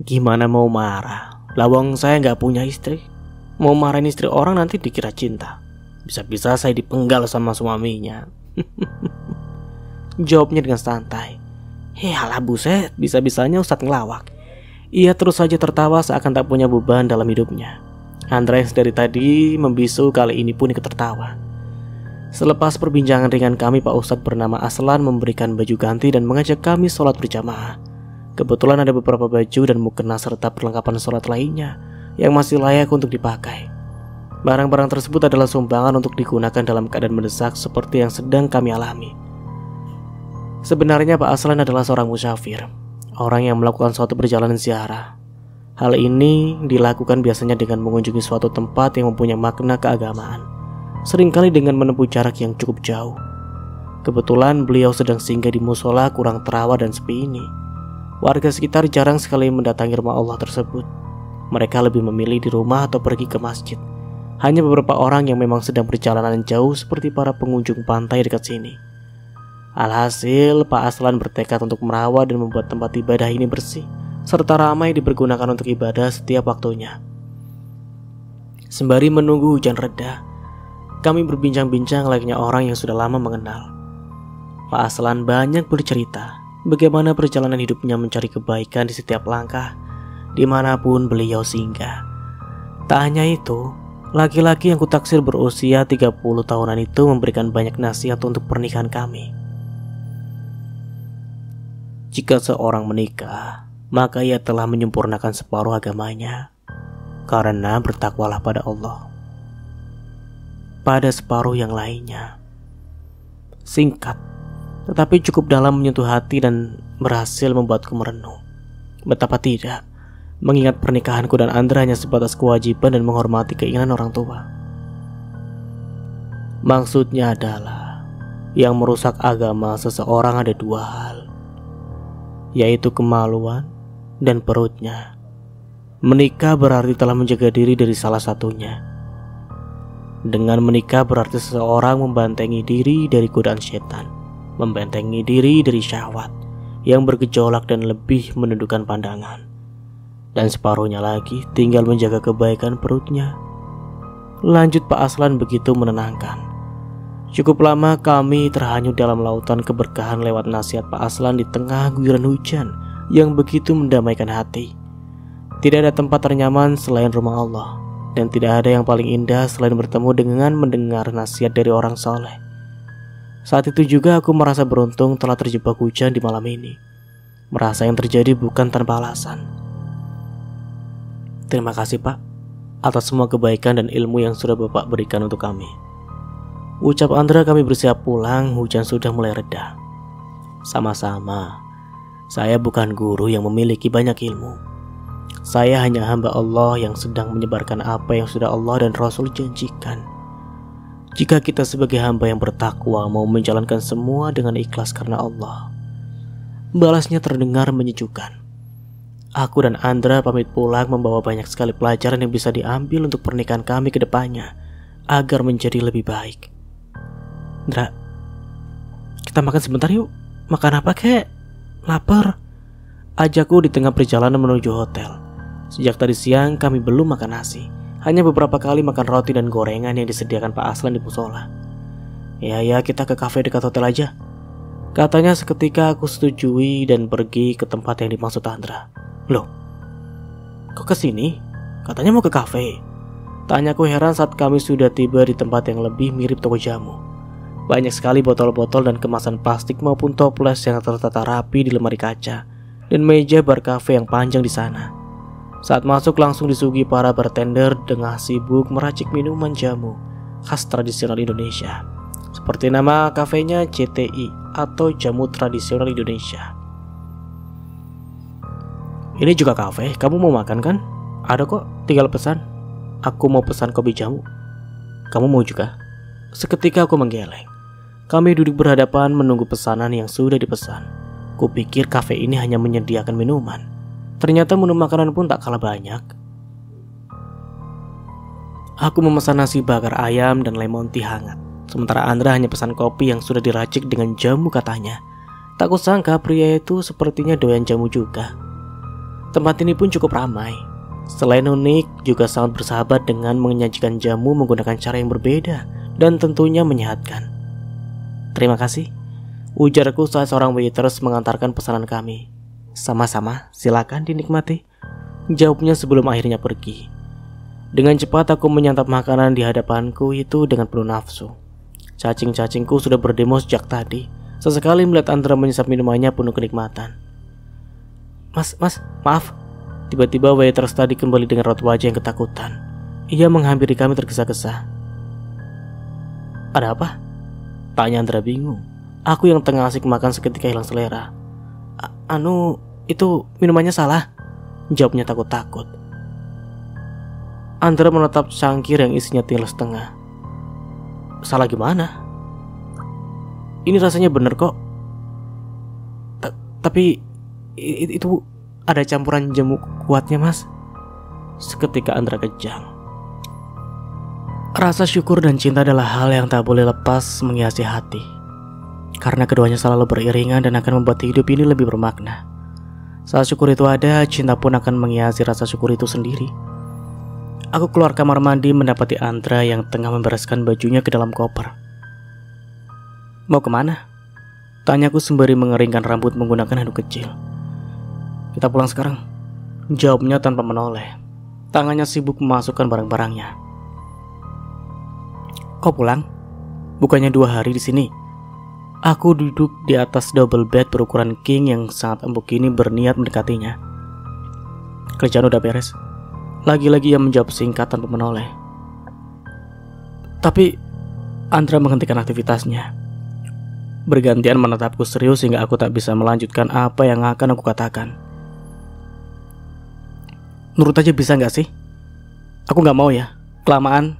Speaker 1: Gimana mau marah? Lawang saya gak punya istri. Mau marahin istri orang nanti dikira cinta. Bisa-bisa saya dipenggal sama suaminya. Jawabnya dengan santai. Alah buset, bisa-bisanya Ustadz ngelawak. Ia terus saja tertawa seakan tak punya beban dalam hidupnya. Andra yang dari tadi membisu kali ini pun ikut tertawa. Selepas perbincangan ringan kami, Pak Ustadz bernama Aslan memberikan baju ganti dan mengajak kami sholat berjamaah. Kebetulan ada beberapa baju dan mukena serta perlengkapan sholat lainnya yang masih layak untuk dipakai. Barang-barang tersebut adalah sumbangan untuk digunakan dalam keadaan mendesak seperti yang sedang kami alami. Sebenarnya Pak Aslan adalah seorang musafir, orang yang melakukan suatu perjalanan ziarah. Hal ini dilakukan biasanya dengan mengunjungi suatu tempat yang mempunyai makna keagamaan, seringkali dengan menempuh jarak yang cukup jauh. Kebetulan beliau sedang singgah di musola kurang terawat dan sepi ini. Warga sekitar jarang sekali mendatangi rumah Allah tersebut. Mereka lebih memilih di rumah atau pergi ke masjid. Hanya beberapa orang yang memang sedang perjalanan jauh seperti para pengunjung pantai dekat sini. Alhasil, Pak Aslan bertekad untuk merawat dan membuat tempat ibadah ini bersih, serta ramai dipergunakan untuk ibadah setiap waktunya. Sembari menunggu hujan reda, kami berbincang-bincang layaknya orang yang sudah lama mengenal. Pak Aslan banyak bercerita bagaimana perjalanan hidupnya mencari kebaikan di setiap langkah, dimanapun beliau singgah. Tak hanya itu, laki-laki yang kutaksir berusia 30 tahunan itu memberikan banyak nasihat untuk pernikahan kami. Jika seorang menikah, maka ia telah menyempurnakan separuh agamanya, karena bertakwalah pada Allah. Pada separuh yang lainnya, singkat, tetapi cukup dalam menyentuh hati dan berhasil membuatku merenung. Betapa tidak, mengingat pernikahanku dan Andra hanya sebatas kewajiban dan menghormati keinginan orang tua. Maksudnya adalah, yang merusak agama seseorang ada dua hal, yaitu kemaluan dan perutnya. Menikah berarti telah menjaga diri dari salah satunya. Dengan menikah berarti seseorang membentengi diri dari godaan setan, membentengi diri dari syahwat yang bergejolak dan lebih menundukkan pandangan. Dan separuhnya lagi tinggal menjaga kebaikan perutnya. Lanjut Pak Aslan begitu menenangkan. Cukup lama kami terhanyut dalam lautan keberkahan lewat nasihat Pak Aslan di tengah guyuran hujan yang begitu mendamaikan hati. Tidak ada tempat ternyaman selain rumah Allah, dan tidak ada yang paling indah selain bertemu dengan mendengar nasihat dari orang soleh. Saat itu juga aku merasa beruntung telah terjebak hujan di malam ini. Merasa yang terjadi bukan tanpa alasan. Terima kasih Pak atas semua kebaikan dan ilmu yang sudah Bapak berikan untuk kami. Ucap Andra kami bersiap pulang, hujan sudah mulai reda. Sama-sama. Saya bukan guru yang memiliki banyak ilmu. Saya hanya hamba Allah yang sedang menyebarkan apa yang sudah Allah dan Rasul janjikan. Jika kita sebagai hamba yang bertakwa mau menjalankan semua dengan ikhlas karena Allah, balasnya terdengar menyejukkan. Aku dan Andra pamit pulang membawa banyak sekali pelajaran yang bisa diambil untuk pernikahan kami ke depannya agar menjadi lebih baik. Andra, kita makan sebentar yuk. Makan apa kek? Lapar. Ajakku di tengah perjalanan menuju hotel. Sejak tadi siang kami belum makan nasi. Hanya beberapa kali makan roti dan gorengan yang disediakan Pak Aslan di musola. Ya kita ke kafe dekat hotel aja, katanya seketika aku setujui dan pergi ke tempat yang dimaksud Andra. Loh, kok kesini? Katanya mau ke kafe. Tanyaku heran saat kami sudah tiba di tempat yang lebih mirip toko jamu. Banyak sekali botol-botol dan kemasan plastik maupun toples yang tertata rapi di lemari kaca, dan meja bar kafe yang panjang di sana. Saat masuk langsung disuguhi para bartender dengan sibuk meracik minuman jamu khas tradisional Indonesia. Seperti nama kafenya CTI atau Jamu Tradisional Indonesia. Ini juga kafe, kamu mau makan kan? Ada kok, tinggal pesan. Aku mau pesan kopi jamu. Kamu mau juga? Seketika aku menggeleng. Kami duduk berhadapan menunggu pesanan yang sudah dipesan. Kupikir kafe ini hanya menyediakan minuman. Ternyata menu makanan pun tak kalah banyak. Aku memesan nasi bakar ayam dan lemon tea hangat. Sementara Andra hanya pesan kopi yang sudah diracik dengan jamu katanya. Tak kusangka pria itu sepertinya doyan jamu juga. Tempat ini pun cukup ramai. Selain unik, juga sangat bersahabat dengan menyajikan jamu menggunakan cara yang berbeda dan tentunya menyehatkan. Terima kasih, ujarku saat seorang waiters mengantarkan pesanan kami. Sama-sama, silakan dinikmati, jawabnya sebelum akhirnya pergi. Dengan cepat aku menyantap makanan di hadapanku itu dengan penuh nafsu. Cacing-cacingku sudah berdemo sejak tadi. Sesekali melihat Andra menyesap minumannya penuh kenikmatan. Mas, maaf. Tiba-tiba waiters tadi kembali dengan raut wajah yang ketakutan. Ia menghampiri kami tergesa-gesa. Ada apa? Tanya Andra bingung. Aku yang tengah asik makan seketika hilang selera. Itu minumannya salah, jawabnya takut-takut. Andra menatap cangkir yang isinya til setengah. Salah gimana? Ini rasanya bener kok. Tapi itu ada campuran jamu kuatnya, Mas. Seketika Andra kejang. Rasa syukur dan cinta adalah hal yang tak boleh lepas menghiasi hati, karena keduanya selalu beriringan dan akan membuat hidup ini lebih bermakna. Saat syukur itu ada, cinta pun akan menghiasi rasa syukur itu sendiri. Aku keluar kamar mandi mendapati Andra yang tengah membereskan bajunya ke dalam koper. Mau kemana? Tanyaku sembari mengeringkan rambut menggunakan handuk kecil. Kita pulang sekarang, jawabnya tanpa menoleh. Tangannya sibuk memasukkan barang-barangnya. Kau pulang? Bukannya 2 hari di sini? Aku duduk di atas double bed berukuran king yang sangat empuk ini berniat mendekatinya. Kerjaan udah beres. Lagi-lagi ia menjawab singkat tanpa menoleh. Tapi Andra menghentikan aktivitasnya. Bergantian menatapku serius hingga aku tak bisa melanjutkan apa yang akan aku katakan. Nurut aja bisa gak sih? Aku gak mau ya. Kelamaan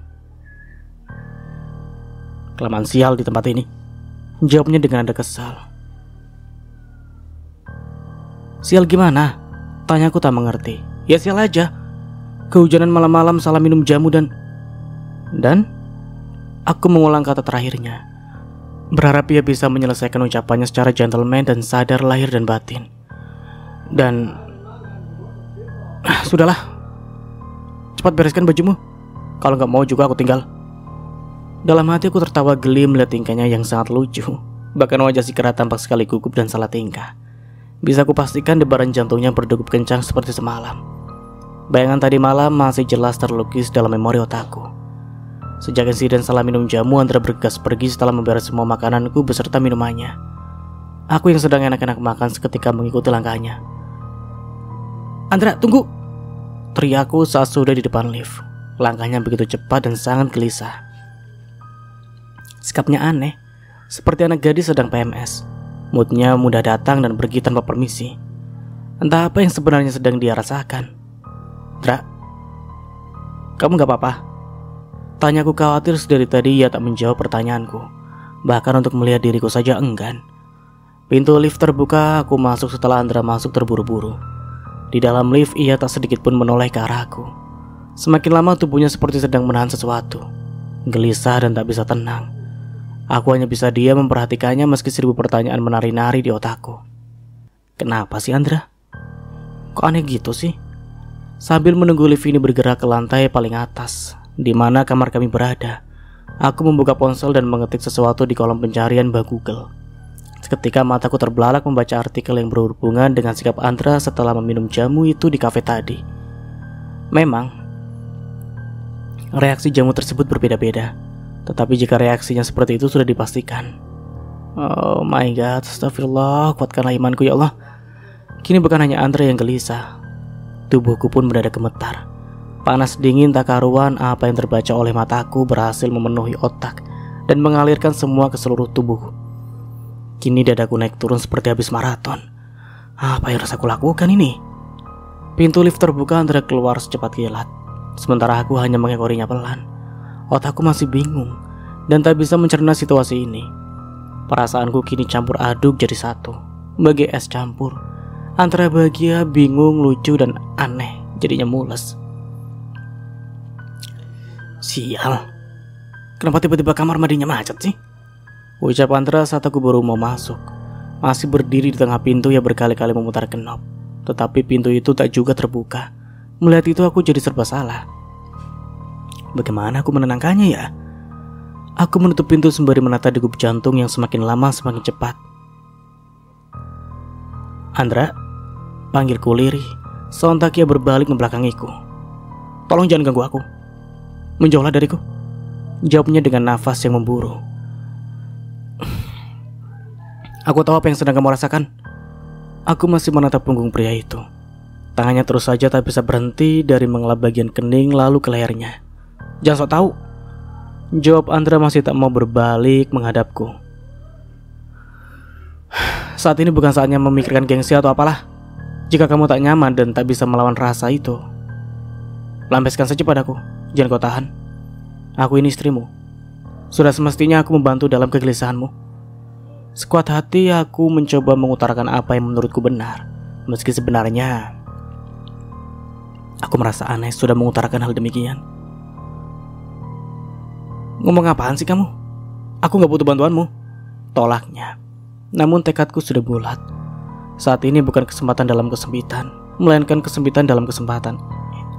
Speaker 1: sial di tempat ini, jawabnya dengan nada kesal. Sial gimana? Tanyaku tak mengerti. Ya sial aja. Kehujanan malam-malam salah minum jamu dan aku mengulang kata terakhirnya, berharap ia bisa menyelesaikan ucapannya secara gentleman dan sadar lahir dan batin. Dan sudahlah, cepat bereskan bajumu. Kalau gak mau juga aku tinggal. Dalam hati aku tertawa geli melihat tingkahnya yang sangat lucu. Bahkan wajah si kera tampak sekali gugup dan salah tingkah. Bisa aku pastikan debaran jantungnya berdegup kencang seperti semalam. Bayangan tadi malam masih jelas terlukis dalam memori otakku. Sejak insiden salah minum jamu, Andra bergegas pergi setelah memberes semua makananku beserta minumannya. Aku yang sedang enak-enak makan seketika mengikuti langkahnya. Andra, tunggu! Teriakku saat sudah di depan lift. Langkahnya begitu cepat dan sangat gelisah. Sikapnya aneh, seperti anak gadis sedang PMS. Moodnya mudah datang dan pergi tanpa permisi. Entah apa yang sebenarnya sedang dia rasakan. Andra, kamu gak apa-apa? Tanyaku khawatir sedari tadi ia tak menjawab pertanyaanku. Bahkan untuk melihat diriku saja enggan. Pintu lift terbuka, aku masuk setelah Andra masuk terburu-buru. Di dalam lift ia tak sedikit pun menoleh ke arahku. Semakin lama tubuhnya seperti sedang menahan sesuatu. Gelisah dan tak bisa tenang. Aku hanya bisa diam memperhatikannya meski 1000 pertanyaan menari-nari di otakku. Kenapa sih Andra? Kok aneh gitu sih? Sambil menunggu lift ini bergerak ke lantai paling atas, di mana kamar kami berada, aku membuka ponsel dan mengetik sesuatu di kolom pencarian Google. Seketika mataku terbelalak membaca artikel yang berhubungan dengan sikap Andra setelah meminum jamu itu di kafe tadi. Memang, reaksi jamu tersebut berbeda-beda. Tetapi jika reaksinya seperti itu sudah dipastikan. Oh my god, astagfirullah, kuatkanlah imanku ya Allah. Kini bukan hanya Andra yang gelisah, tubuhku pun mendadak gemetar. Panas dingin tak karuan apa yang terbaca oleh mataku berhasil memenuhi otak dan mengalirkan semua ke seluruh tubuh. Kini dadaku naik turun seperti habis maraton. Apa yang harus aku lakukan ini? Pintu lift terbuka, Andra keluar secepat kilat. Sementara aku hanya mengekorinya pelan. Otakku masih bingung dan tak bisa mencerna situasi ini. Perasaanku kini campur aduk jadi satu, bagai es campur, antara bahagia, bingung, lucu, dan aneh jadinya mules. Sial, kenapa tiba-tiba kamar mandinya macet sih? Ucap Andra saat aku baru mau masuk. Masih berdiri di tengah pintu yang berkali-kali memutar knob, tetapi pintu itu tak juga terbuka. Melihat itu aku jadi serba salah. Bagaimana aku menenangkannya ya? Aku menutup pintu sembari menata degup jantung yang semakin lama semakin cepat. Andra, panggilku lirih. Sontak ia berbalik membelakangiku. Tolong jangan ganggu aku. Menjauhlah dariku, jawabnya dengan nafas yang memburu. Aku tahu apa yang sedang kamu rasakan. Aku masih menatap punggung pria itu. Tangannya terus saja tak bisa berhenti dari mengelap bagian kening lalu ke lehernya. Jangan sok tahu, jawab Andra masih tak mau berbalik menghadapku. Saat ini bukan saatnya memikirkan gengsi atau apalah. Jika kamu tak nyaman dan tak bisa melawan rasa itu, lampiaskan saja padaku. Jangan kau tahan. Aku ini istrimu. Sudah semestinya aku membantu dalam kegelisahanmu. Sekuat hati aku mencoba mengutarakan apa yang menurutku benar, meski sebenarnya aku merasa aneh sudah mengutarakan hal demikian. Ngomong apaan sih kamu? Aku gak butuh bantuanmu, tolaknya. Namun tekadku sudah bulat. Saat ini bukan kesempatan dalam kesempitan, melainkan kesempitan dalam kesempatan.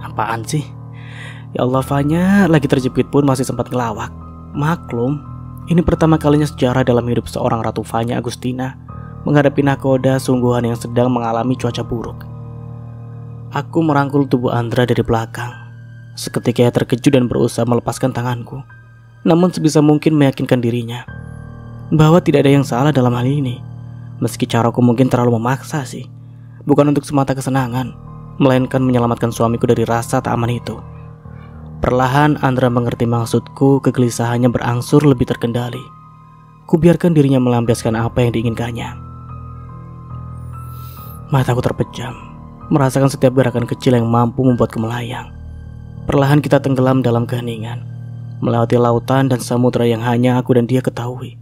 Speaker 1: Apaan sih? Ya Allah, Fanya lagi terjepit pun masih sempat ngelawak. Maklum, ini pertama kalinya sejarah dalam hidup seorang Ratu Fanya Agustina menghadapi nakoda sungguhan yang sedang mengalami cuaca buruk. Aku merangkul tubuh Andra dari belakang. Seketika ia terkejut dan berusaha melepaskan tanganku, namun sebisa mungkin meyakinkan dirinya bahwa tidak ada yang salah dalam hal ini. Meski caraku mungkin terlalu memaksa sih, bukan untuk semata kesenangan, melainkan menyelamatkan suamiku dari rasa tak aman itu. Perlahan Andra mengerti maksudku, kegelisahannya berangsur lebih terkendali. Kubiarkan dirinya melampiaskan apa yang diinginkannya. Mataku terpejam, merasakan setiap gerakan kecil yang mampu membuatku melayang. Perlahan kita tenggelam dalam keheningan, melewati lautan dan samudera yang hanya aku dan dia ketahui.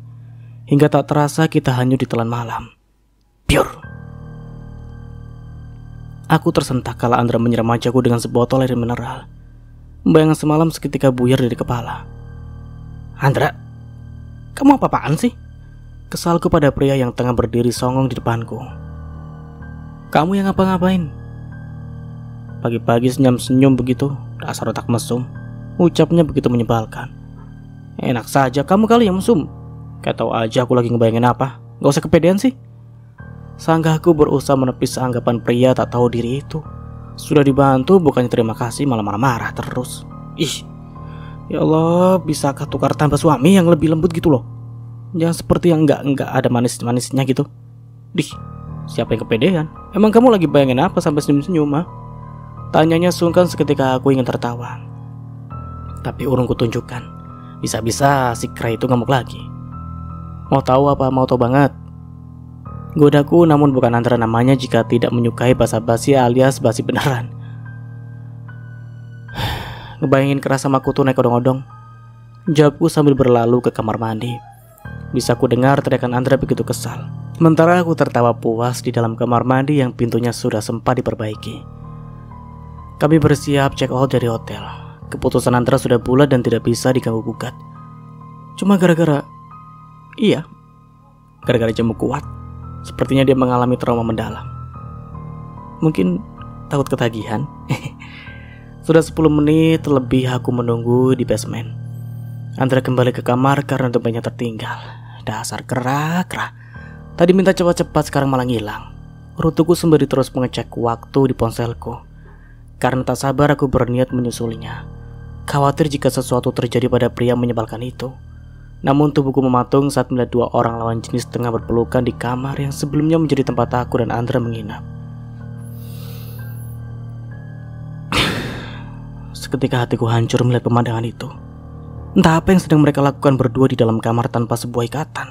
Speaker 1: Hingga tak terasa kita hanyut di telan malam. Piur. Aku tersentak kala Andra menyiram wajahku dengan sebotol air mineral. Bayangan semalam seketika buyar dari kepala. Andra, kamu apa-apaan sih? Kesalku pada pria yang tengah berdiri songong di depanku. Kamu yang ngapa-ngapain? Pagi-pagi senyum-senyum begitu, dasar otak mesum. Ucapnya begitu menyebalkan. Enak saja kamu kali yang mesum. Kayak tahu aja aku lagi ngebayangin apa. Gak usah kepedean sih. Sanggahku berusaha menepis anggapan pria tak tahu diri itu. Sudah dibantu bukannya terima kasih malah marah-marah terus. Ih, ya Allah, bisakah tukar tanpa suami yang lebih lembut gitu loh? Jangan seperti yang enggak ada manis-manisnya gitu. Dih, siapa yang kepedean? Emang kamu lagi bayangin apa sampai senyum-senyum, ha? Tanyanya sungkan seketika aku ingin tertawa. Tapi urungku tunjukkan. Bisa-bisa si kera itu ngamuk lagi. Mau tahu apa? Mau tahu banget. Godaku, namun bukan Andra namanya jika tidak menyukai basa-basi alias basi beneran. Ngebayangin keras sama aku tuh naik odong-odong. Jawabku sambil berlalu ke kamar mandi. Bisa ku dengar teriakan Andra begitu kesal. Sementara aku tertawa puas di dalam kamar mandi yang pintunya sudah sempat diperbaiki. Kami bersiap check out dari hotel. Keputusan Andra sudah bulat dan tidak bisa diganggu gugat. Cuma gara-gara jamu kuat. Sepertinya dia mengalami trauma mendalam. Mungkin takut ketagihan. Sudah 10 menit lebih aku menunggu di basement. Andra kembali ke kamar karena dompetnya tertinggal. Dasar kera. Tadi minta cepat-cepat sekarang malah ngilang. Rutuku sembari terus mengecek waktu di ponselku. Karena tak sabar aku berniat menyusulinya. Khawatir jika sesuatu terjadi pada pria menyebalkan itu. Namun tubuhku mematung saat melihat dua orang lawan jenis tengah berpelukan di kamar yang sebelumnya menjadi tempat aku dan Andra menginap. Seketika hatiku hancur melihat pemandangan itu. Entah apa yang sedang mereka lakukan berdua di dalam kamar tanpa sebuah ikatan.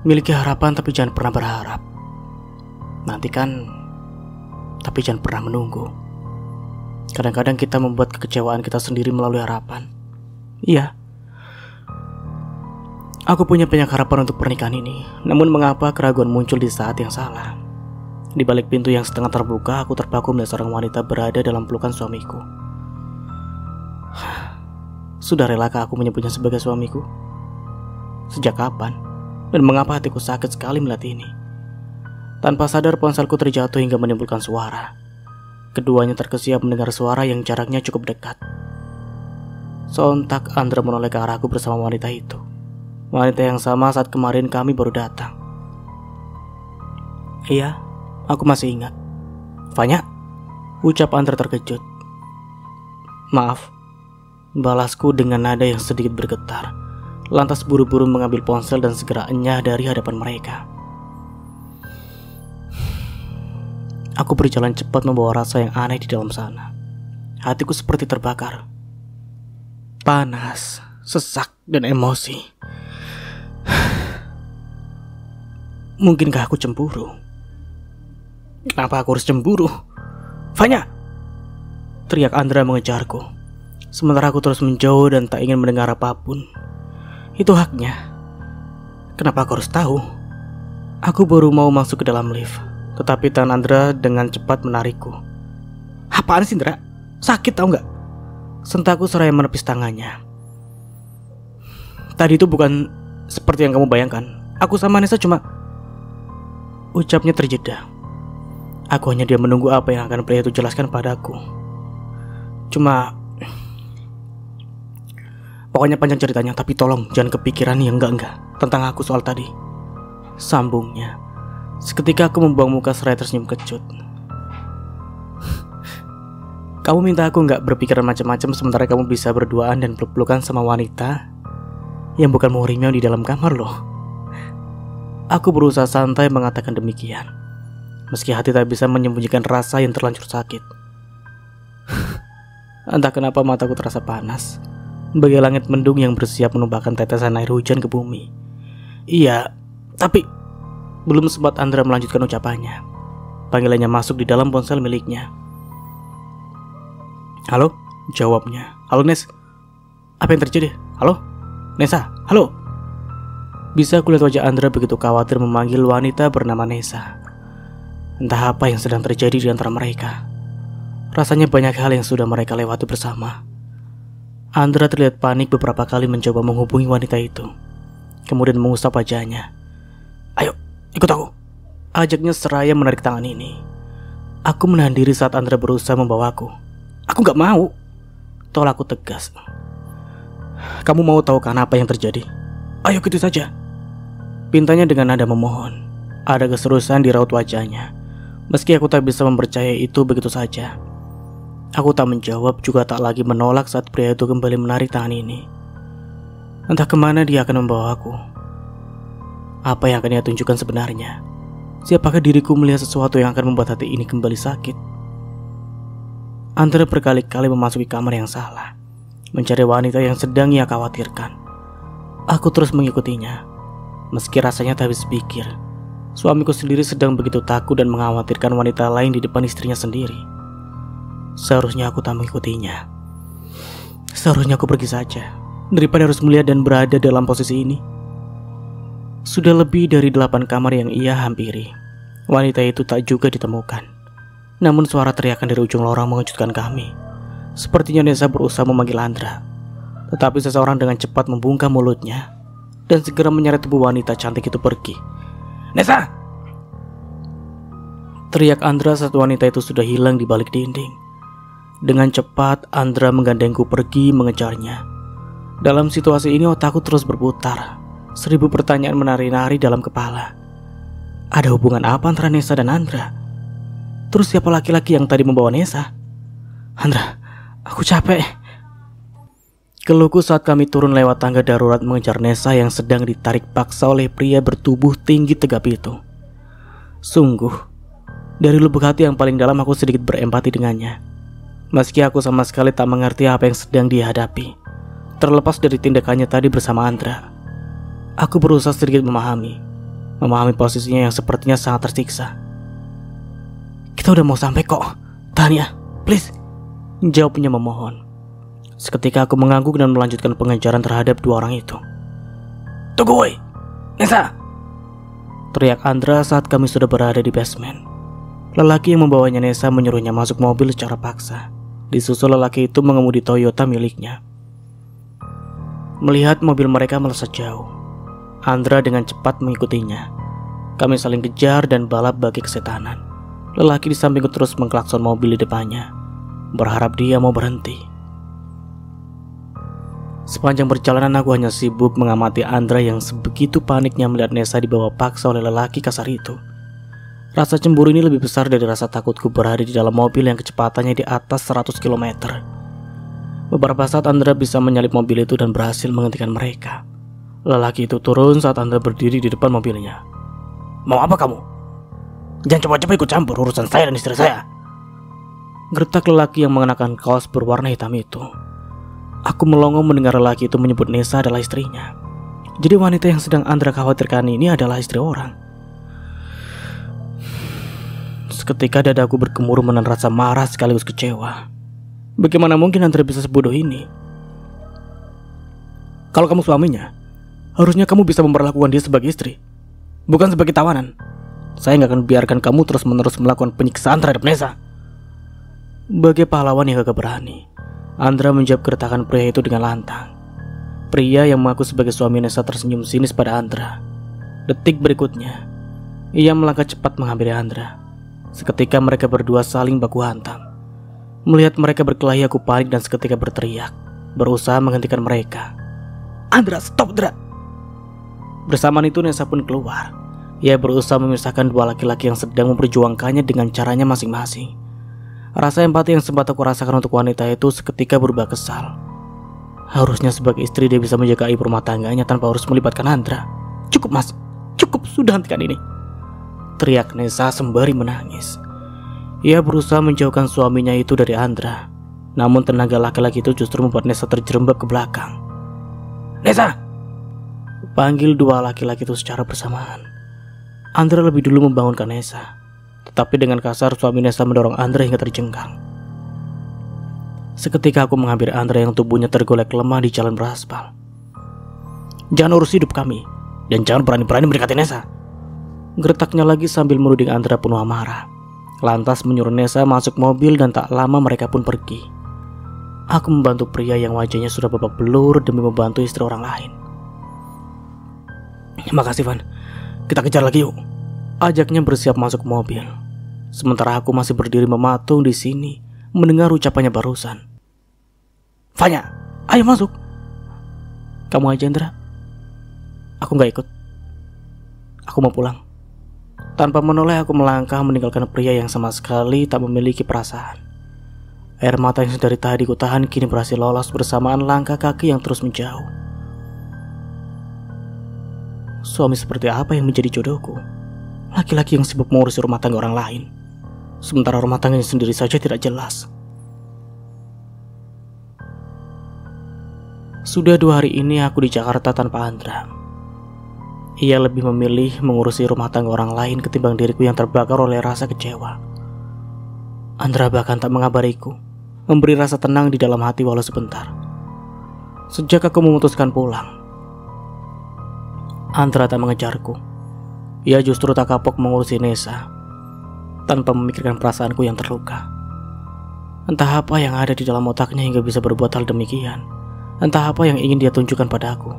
Speaker 1: Miliki harapan tapi jangan pernah berharap. Nantikan tapi jangan pernah menunggu. Kadang-kadang kita membuat kekecewaan kita sendiri melalui harapan. Iya, aku punya banyak harapan untuk pernikahan ini. Namun mengapa keraguan muncul di saat yang salah? Di balik pintu yang setengah terbuka, aku terpaku melihat seorang wanita berada dalam pelukan suamiku. Sudah relakah aku menyebutnya sebagai suamiku? Sejak kapan? Dan mengapa hatiku sakit sekali melihat ini? Tanpa sadar ponselku terjatuh hingga menimbulkan suara. Keduanya terkesiap mendengar suara yang jaraknya cukup dekat. Sontak Andra menoleh ke arahku bersama wanita itu. Wanita yang sama saat kemarin kami baru datang. Iya, aku masih ingat. Fanya, ucap Andra terkejut. Maaf, balasku dengan nada yang sedikit bergetar. Lantas buru-buru mengambil ponsel dan segera enyah dari hadapan mereka. Aku berjalan cepat membawa rasa yang aneh di dalam sana. Hatiku seperti terbakar. Panas, sesak, dan emosi. Mungkinkah aku cemburu? Kenapa aku harus cemburu? Vanya! Teriak Andra mengejarku. Sementara aku terus menjauh dan tak ingin mendengar apapun. Itu haknya. Kenapa aku harus tahu? Aku baru mau masuk ke dalam lift, tetapi tangan Andra dengan cepat menarikku. Apaan sih, Indra? Sakit tau gak? Sentakku seraya menepis tangannya. Tadi itu bukan seperti yang kamu bayangkan. Aku sama Nessa cuma... Ucapnya terjeda. Aku hanya diam menunggu apa yang akan pria itu jelaskan padaku. Cuma... Pokoknya panjang ceritanya, tapi tolong jangan kepikiran yang enggak tentang aku soal tadi. Sambungnya. Seketika aku membuang muka seraya tersenyum kecut. Kamu minta aku gak berpikiran macam-macam sementara kamu bisa berduaan dan peluk-pelukan sama wanita yang bukan muhrimnya di dalam kamar loh. Aku berusaha santai mengatakan demikian, meski hati tak bisa menyembunyikan rasa yang terlanjur sakit. Entah kenapa mataku terasa panas, bagai langit mendung yang bersiap menumpahkan tetesan air hujan ke bumi. Iya, tapi belum sempat Andra melanjutkan ucapannya. Panggilannya masuk di dalam ponsel miliknya. Halo? Jawabnya. Halo Nes. Apa yang terjadi? Halo? Nessa? Halo? Bisa kulihat wajah Andra begitu khawatir memanggil wanita bernama Nessa. Entah apa yang sedang terjadi di antara mereka. Rasanya banyak hal yang sudah mereka lewati bersama. Andra terlihat panik beberapa kali mencoba menghubungi wanita itu, kemudian mengusap wajahnya. Ayo, ikut aku, ajaknya seraya menarik tangan ini. Aku menahan diri saat Andra berusaha membawaku. Aku gak mau, tolak aku tegas. Kamu mau tahu kan apa yang terjadi? Ayo gitu saja, pintanya dengan nada memohon. Ada keserusan di raut wajahnya. Meski aku tak bisa mempercayai itu begitu saja. Aku tak menjawab juga tak lagi menolak saat pria itu kembali menarik tangan ini. Entah kemana dia akan membawaku. Apa yang akan dia tunjukkan sebenarnya? Siapakah diriku melihat sesuatu yang akan membuat hati ini kembali sakit? Andra berkali-kali memasuki kamar yang salah, mencari wanita yang sedang ia khawatirkan. Aku terus mengikutinya, meski rasanya tak habis pikir. Suamiku sendiri sedang begitu takut dan mengkhawatirkan wanita lain di depan istrinya sendiri. Seharusnya aku tak mengikutinya. Seharusnya aku pergi saja, daripada harus melihat dan berada dalam posisi ini. Sudah lebih dari 8 kamar yang ia hampiri. Wanita itu tak juga ditemukan. Namun suara teriakan dari ujung lorong mengejutkan kami. Sepertinya Nessa berusaha memanggil Andra, tetapi seseorang dengan cepat membungkam mulutnya dan segera menyeret tubuh wanita cantik itu pergi. Nessa! Teriak Andra saat wanita itu sudah hilang di balik dinding. Dengan cepat Andra menggandengku pergi mengejarnya. Dalam situasi ini otakku terus berputar. 1000 pertanyaan menari-nari dalam kepala. Ada hubungan apa antara Nessa dan Andra? Terus siapa laki-laki yang tadi membawa Nessa? Andra, aku capek. Keluhku saat kami turun lewat tangga darurat mengejar Nessa yang sedang ditarik paksa oleh pria bertubuh tinggi tegap itu. Sungguh, dari lubuk hati yang paling dalam aku sedikit berempati dengannya. Meski aku sama sekali tak mengerti apa yang sedang dia hadapi. Terlepas dari tindakannya tadi bersama Andra, aku berusaha sedikit memahami posisinya yang sepertinya sangat tersiksa. Kita udah mau sampai kok. Tahan ya, please, jawabnya memohon. Seketika aku mengangguk dan melanjutkan pengejaran terhadap 2 orang itu. Tunggu woi, Nessa! Teriak Andra saat kami sudah berada di basement. Lelaki yang membawanya Nessa menyuruhnya masuk mobil secara paksa. Disusul lelaki itu mengemudi Toyota miliknya. Melihat mobil mereka melesat jauh, Andra dengan cepat mengikutinya. Kami saling kejar dan balap bagi kesetanan. Lelaki di sampingku terus mengklakson mobil di depannya, berharap dia mau berhenti. Sepanjang perjalanan aku hanya sibuk mengamati Andra yang sebegitu paniknya melihat Nessa dibawa paksa oleh lelaki kasar itu. Rasa cemburu ini lebih besar dari rasa takutku berada di dalam mobil yang kecepatannya di atas 100 km. Beberapa saat Andra bisa menyalip mobil itu dan berhasil menghentikan mereka. Lelaki itu turun saat Andra berdiri di depan mobilnya. Mau apa kamu? Jangan coba-coba ikut campur urusan saya dan istri saya. Gertak lelaki yang mengenakan kaos berwarna hitam itu. Aku melongo mendengar lelaki itu menyebut Nessa adalah istrinya. Jadi wanita yang sedang Andra khawatirkan ini adalah istri orang. Seketika dadaku bergemuruh menahan rasa marah sekaligus kecewa. Bagaimana mungkin Andra bisa sebodoh ini? Kalau kamu suaminya, harusnya kamu bisa memperlakukan dia sebagai istri, bukan sebagai tawanan. Saya nggak akan biarkan kamu terus-menerus melakukan penyiksaan terhadap Nessa. Bagai pahlawan yang gagah berani, Andra menjawab gertakan pria itu dengan lantang. Pria yang mengaku sebagai suami Nessa tersenyum sinis pada Andra. Detik berikutnya, ia melangkah cepat menghampiri Andra. Seketika mereka berdua saling baku hantam. Melihat mereka berkelahi, aku panik dan seketika berteriak, berusaha menghentikan mereka. Andra, stop Andra! Bersamaan itu Nessa pun keluar. Ia berusaha memisahkan dua laki-laki yang sedang memperjuangkannya dengan caranya masing-masing. Rasa empati yang sempat aku rasakan untuk wanita itu seketika berubah kesal. Harusnya sebagai istri dia bisa menjaga ibu rumah tangganya tanpa harus melibatkan Andra. Cukup mas, cukup, sudah hentikan ini, teriak Nessa sembari menangis. Ia berusaha menjauhkan suaminya itu dari Andra. Namun tenaga laki-laki itu justru membuat Nessa terjerembab ke belakang. Nessa! Panggil dua laki-laki itu secara bersamaan. Andra lebih dulu membangunkan Nessa. Tetapi dengan kasar suami Nessa mendorong Andra hingga terjengkang. Seketika aku menghampiri Andra yang tubuhnya tergolek lemah di jalan beraspal. Jangan urus hidup kami, dan jangan berani-berani mendekati Nessa, gertaknya lagi sambil menuding Andra penuh amarah. Lantas menyuruh Nessa masuk mobil dan tak lama mereka pun pergi. Aku membantu pria yang wajahnya sudah babak belur demi membantu istri orang lain. Makasih Van, kita kejar lagi yuk, ajaknya bersiap masuk mobil. Sementara aku masih berdiri mematung di sini mendengar ucapannya barusan. Vanya, ayo masuk. Kamu aja Andra, aku gak ikut. Aku mau pulang. Tanpa menoleh aku melangkah meninggalkan pria yang sama sekali tak memiliki perasaan. Air mata yang dari tadi ku tahan kini berhasil lolos bersamaan langkah kaki yang terus menjauh. Suami seperti apa yang menjadi jodohku? Laki-laki yang sibuk mengurusi rumah tangga orang lain, sementara rumah tangganya sendiri saja tidak jelas. Sudah 2 hari ini aku di Jakarta tanpa Andra. Ia lebih memilih mengurusi rumah tangga orang lain ketimbang diriku yang terbakar oleh rasa kecewa. Andra bahkan tak mengabariku, memberi rasa tenang di dalam hati walau sebentar. Sejak aku memutuskan pulang, Andra tak mengejarku. Ia justru tak kapok mengurusi Nessa, tanpa memikirkan perasaanku yang terluka. Entah apa yang ada di dalam otaknya hingga bisa berbuat hal demikian. Entah apa yang ingin dia tunjukkan padaku.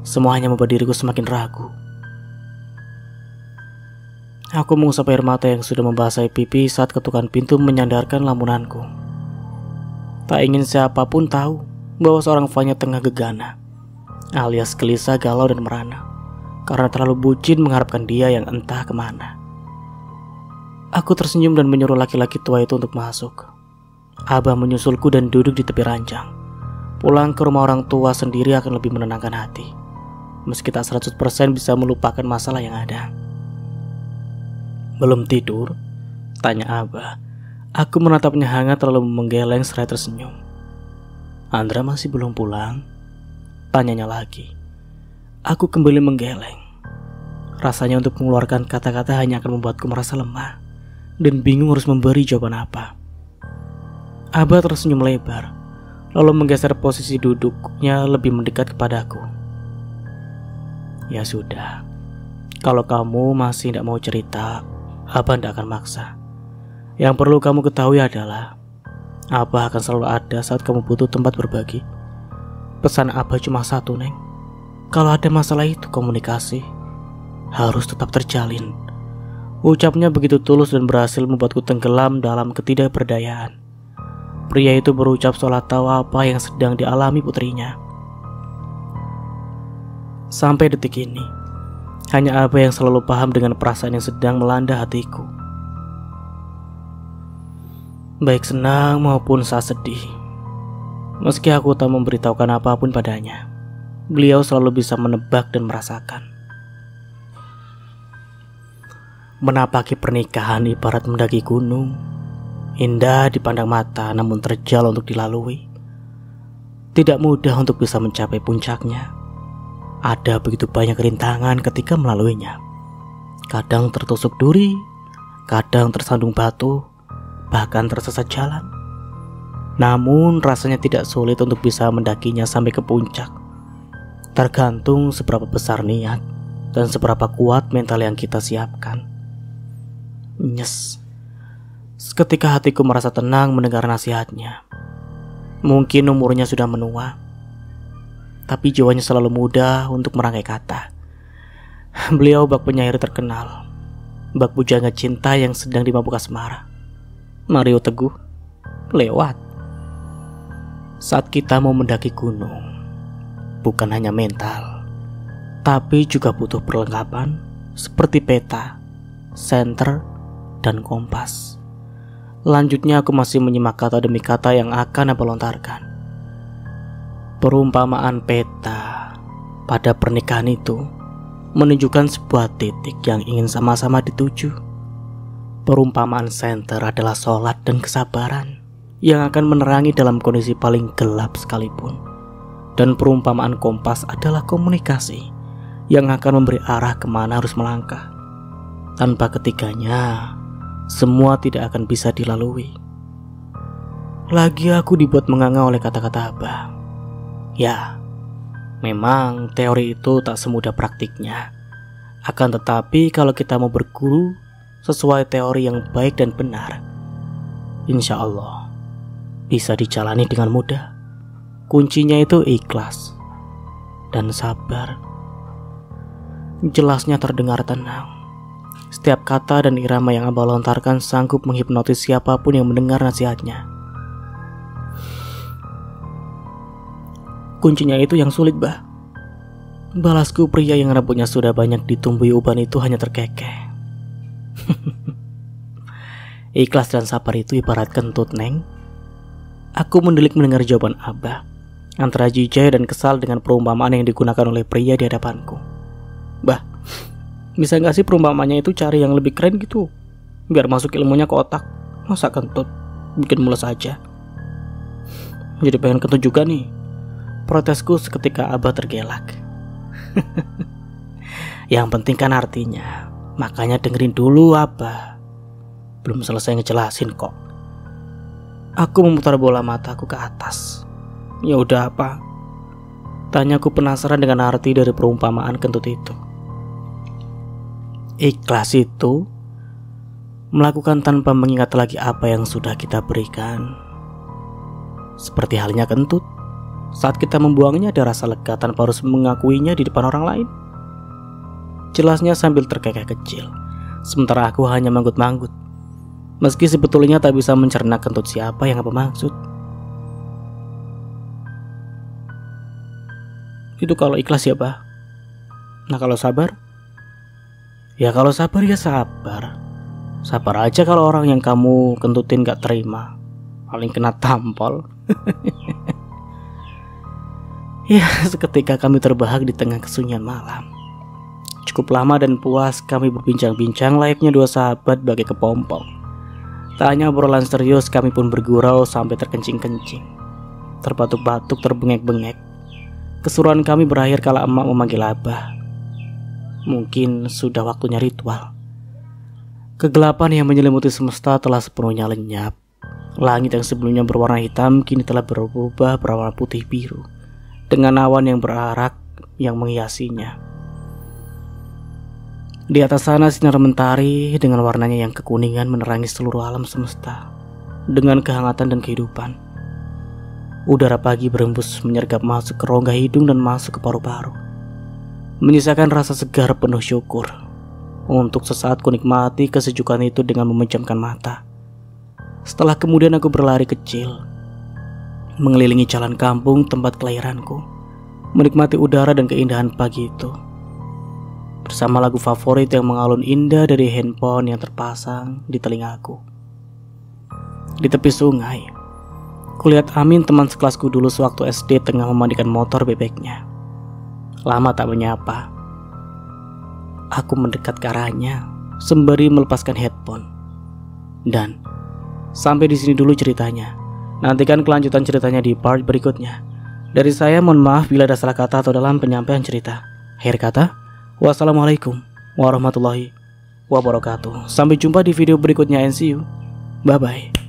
Speaker 1: Semua hanya membuat diriku semakin ragu. Aku mengusap air mata yang sudah membasahi pipi saat ketukan pintu menyandarkan lamunanku. Tak ingin siapapun tahu bahwa seorang Vanya tengah gegana, alias gelisah, galau dan merana, karena terlalu bucin mengharapkan dia yang entah kemana. Aku tersenyum dan menyuruh laki-laki tua itu untuk masuk. Abah menyusulku dan duduk di tepi ranjang. Pulang ke rumah orang tua sendiri akan lebih menenangkan hati, meski tak 100% bisa melupakan masalah yang ada. Belum tidur? Tanya Abah. Aku menatapnya hangat lalu menggeleng seraya tersenyum. Andra masih belum pulang? Tanyanya lagi. Aku kembali menggeleng. Rasanya untuk mengeluarkan kata-kata hanya akan membuatku merasa lemah dan bingung harus memberi jawaban apa. Abah tersenyum lebar, lalu menggeser posisi duduknya lebih mendekat kepadaku. Ya sudah, kalau kamu masih tidak mau cerita, Abah tidak akan maksa. Yang perlu kamu ketahui adalah Abah akan selalu ada saat kamu butuh tempat berbagi. Pesan Abah cuma satu, Neng. Kalau ada masalah itu komunikasi harus tetap terjalin. Ucapnya begitu tulus dan berhasil membuatku tenggelam dalam ketidakberdayaan. Pria itu berucap seolah tahu apa yang sedang dialami putrinya. Sampai detik ini, hanya Abah yang selalu paham dengan perasaan yang sedang melanda hatiku. Baik senang maupun saat sedih. Meski aku tak memberitahukan apapun padanya, beliau selalu bisa menebak dan merasakan. Menapaki pernikahan ibarat mendaki gunung. Indah dipandang mata namun terjal untuk dilalui. Tidak mudah untuk bisa mencapai puncaknya. Ada begitu banyak rintangan ketika melaluinya. Kadang tertusuk duri, kadang tersandung batu, bahkan tersesat jalan. Namun rasanya tidak sulit untuk bisa mendakinya sampai ke puncak. Tergantung seberapa besar niat dan seberapa kuat mental yang kita siapkan. Nyes. Seketika hatiku merasa tenang mendengar nasihatnya. Mungkin umurnya sudah menua, tapi jiwanya selalu muda untuk merangkai kata. Beliau bak penyair terkenal, bak pujangga cinta yang sedang dimabuk asmara. Mario Teguh, lewat. Saat kita mau mendaki gunung, bukan hanya mental, tapi juga butuh perlengkapan seperti peta, senter, dan kompas. Lanjutnya aku masih menyimak kata demi kata yang akan aku lontarkan. Perumpamaan peta pada pernikahan itu menunjukkan sebuah titik yang ingin sama-sama dituju. Perumpamaan senter adalah sholat dan kesabaran yang akan menerangi dalam kondisi paling gelap sekalipun. Dan perumpamaan kompas adalah komunikasi yang akan memberi arah kemana harus melangkah. Tanpa ketiganya, semua tidak akan bisa dilalui. Lagi aku dibuat menganga oleh kata-kata Abah. Ya, memang teori itu tak semudah praktiknya. Akan tetapi kalau kita mau berguru sesuai teori yang baik dan benar, insya Allah bisa dijalani dengan mudah. Kuncinya itu ikhlas dan sabar. Jelasnya terdengar tenang. Setiap kata dan irama yang Abah lontarkan sanggup menghipnotis siapapun yang mendengar nasihatnya. Kuncinya itu yang sulit, Bah. Balasku pria yang rambutnya sudah banyak ditumbuhi uban itu hanya terkekeh. Ikhlas dan sabar itu ibarat kentut, Neng. Aku mendelik mendengar jawaban Abah, antara jijai dan kesal dengan perumpamaan yang digunakan oleh pria di hadapanku. Bah, bisa gak sih perumpamannya itu cari yang lebih keren gitu, biar masuk ilmunya ke otak. Masa kentut, bikin mules aja. Jadi pengen kentut juga nih. Protesku seketika Abah tergelak. Yang penting kan artinya. Makanya dengerin dulu Abah. Belum selesai ngejelasin kok. Aku memutar bola mataku ke atas. Ya udah apa? Tanyaku penasaran dengan arti dari perumpamaan kentut itu. Ikhlas itu melakukan tanpa mengingat lagi apa yang sudah kita berikan. Seperti halnya kentut, saat kita membuangnya ada rasa lega tanpa harus mengakuinya di depan orang lain. Jelasnya sambil terkekeh kecil, sementara aku hanya manggut-manggut. Meski sebetulnya tak bisa mencerna kentut siapa yang apa maksud. Itu kalau ikhlas ya, Bah. Nah kalau sabar? Ya kalau sabar ya sabar. Sabar aja kalau orang yang kamu kentutin gak terima. Paling kena tampol. Ya seketika kami terbahak di tengah kesunyian malam. Cukup lama dan puas kami berbincang-bincang layaknya dua sahabat bagai kepompong. Tak hanya obrolan serius, kami pun bergurau sampai terkencing-kencing, terbatuk-batuk, terbengek-bengek. Keseruan kami berakhir kala emak memanggil Abah. Mungkin sudah waktunya ritual. Kegelapan yang menyelimuti semesta telah sepenuhnya lenyap. Langit yang sebelumnya berwarna hitam kini telah berubah berwarna putih biru, dengan awan yang berarak yang menghiasinya. Di atas sana sinar mentari dengan warnanya yang kekuningan menerangi seluruh alam semesta dengan kehangatan dan kehidupan. Udara pagi berembus menyergap masuk ke rongga hidung dan masuk ke paru-paru, menyisakan rasa segar penuh syukur. Untuk sesaat ku nikmati kesejukan itu dengan memejamkan mata. Setelah kemudian aku berlari kecil, mengelilingi jalan kampung tempat kelahiranku, menikmati udara dan keindahan pagi itu, bersama lagu favorit yang mengalun indah dari handphone yang terpasang di telingaku. Di tepi sungai, kulihat Amin, teman sekelasku dulu sewaktu SD, tengah memandikan motor bebeknya. Lama tak menyapa. Aku mendekat ke arahnya sembari melepaskan headphone. Dan Sampai di sini dulu ceritanya. Nantikan kelanjutan ceritanya di part berikutnya. Dari saya mohon maaf bila ada salah kata atau dalam penyampaian cerita. Akhir kata, wassalamualaikum warahmatullahi wabarakatuh. Sampai jumpa di video berikutnya and see you. Bye bye.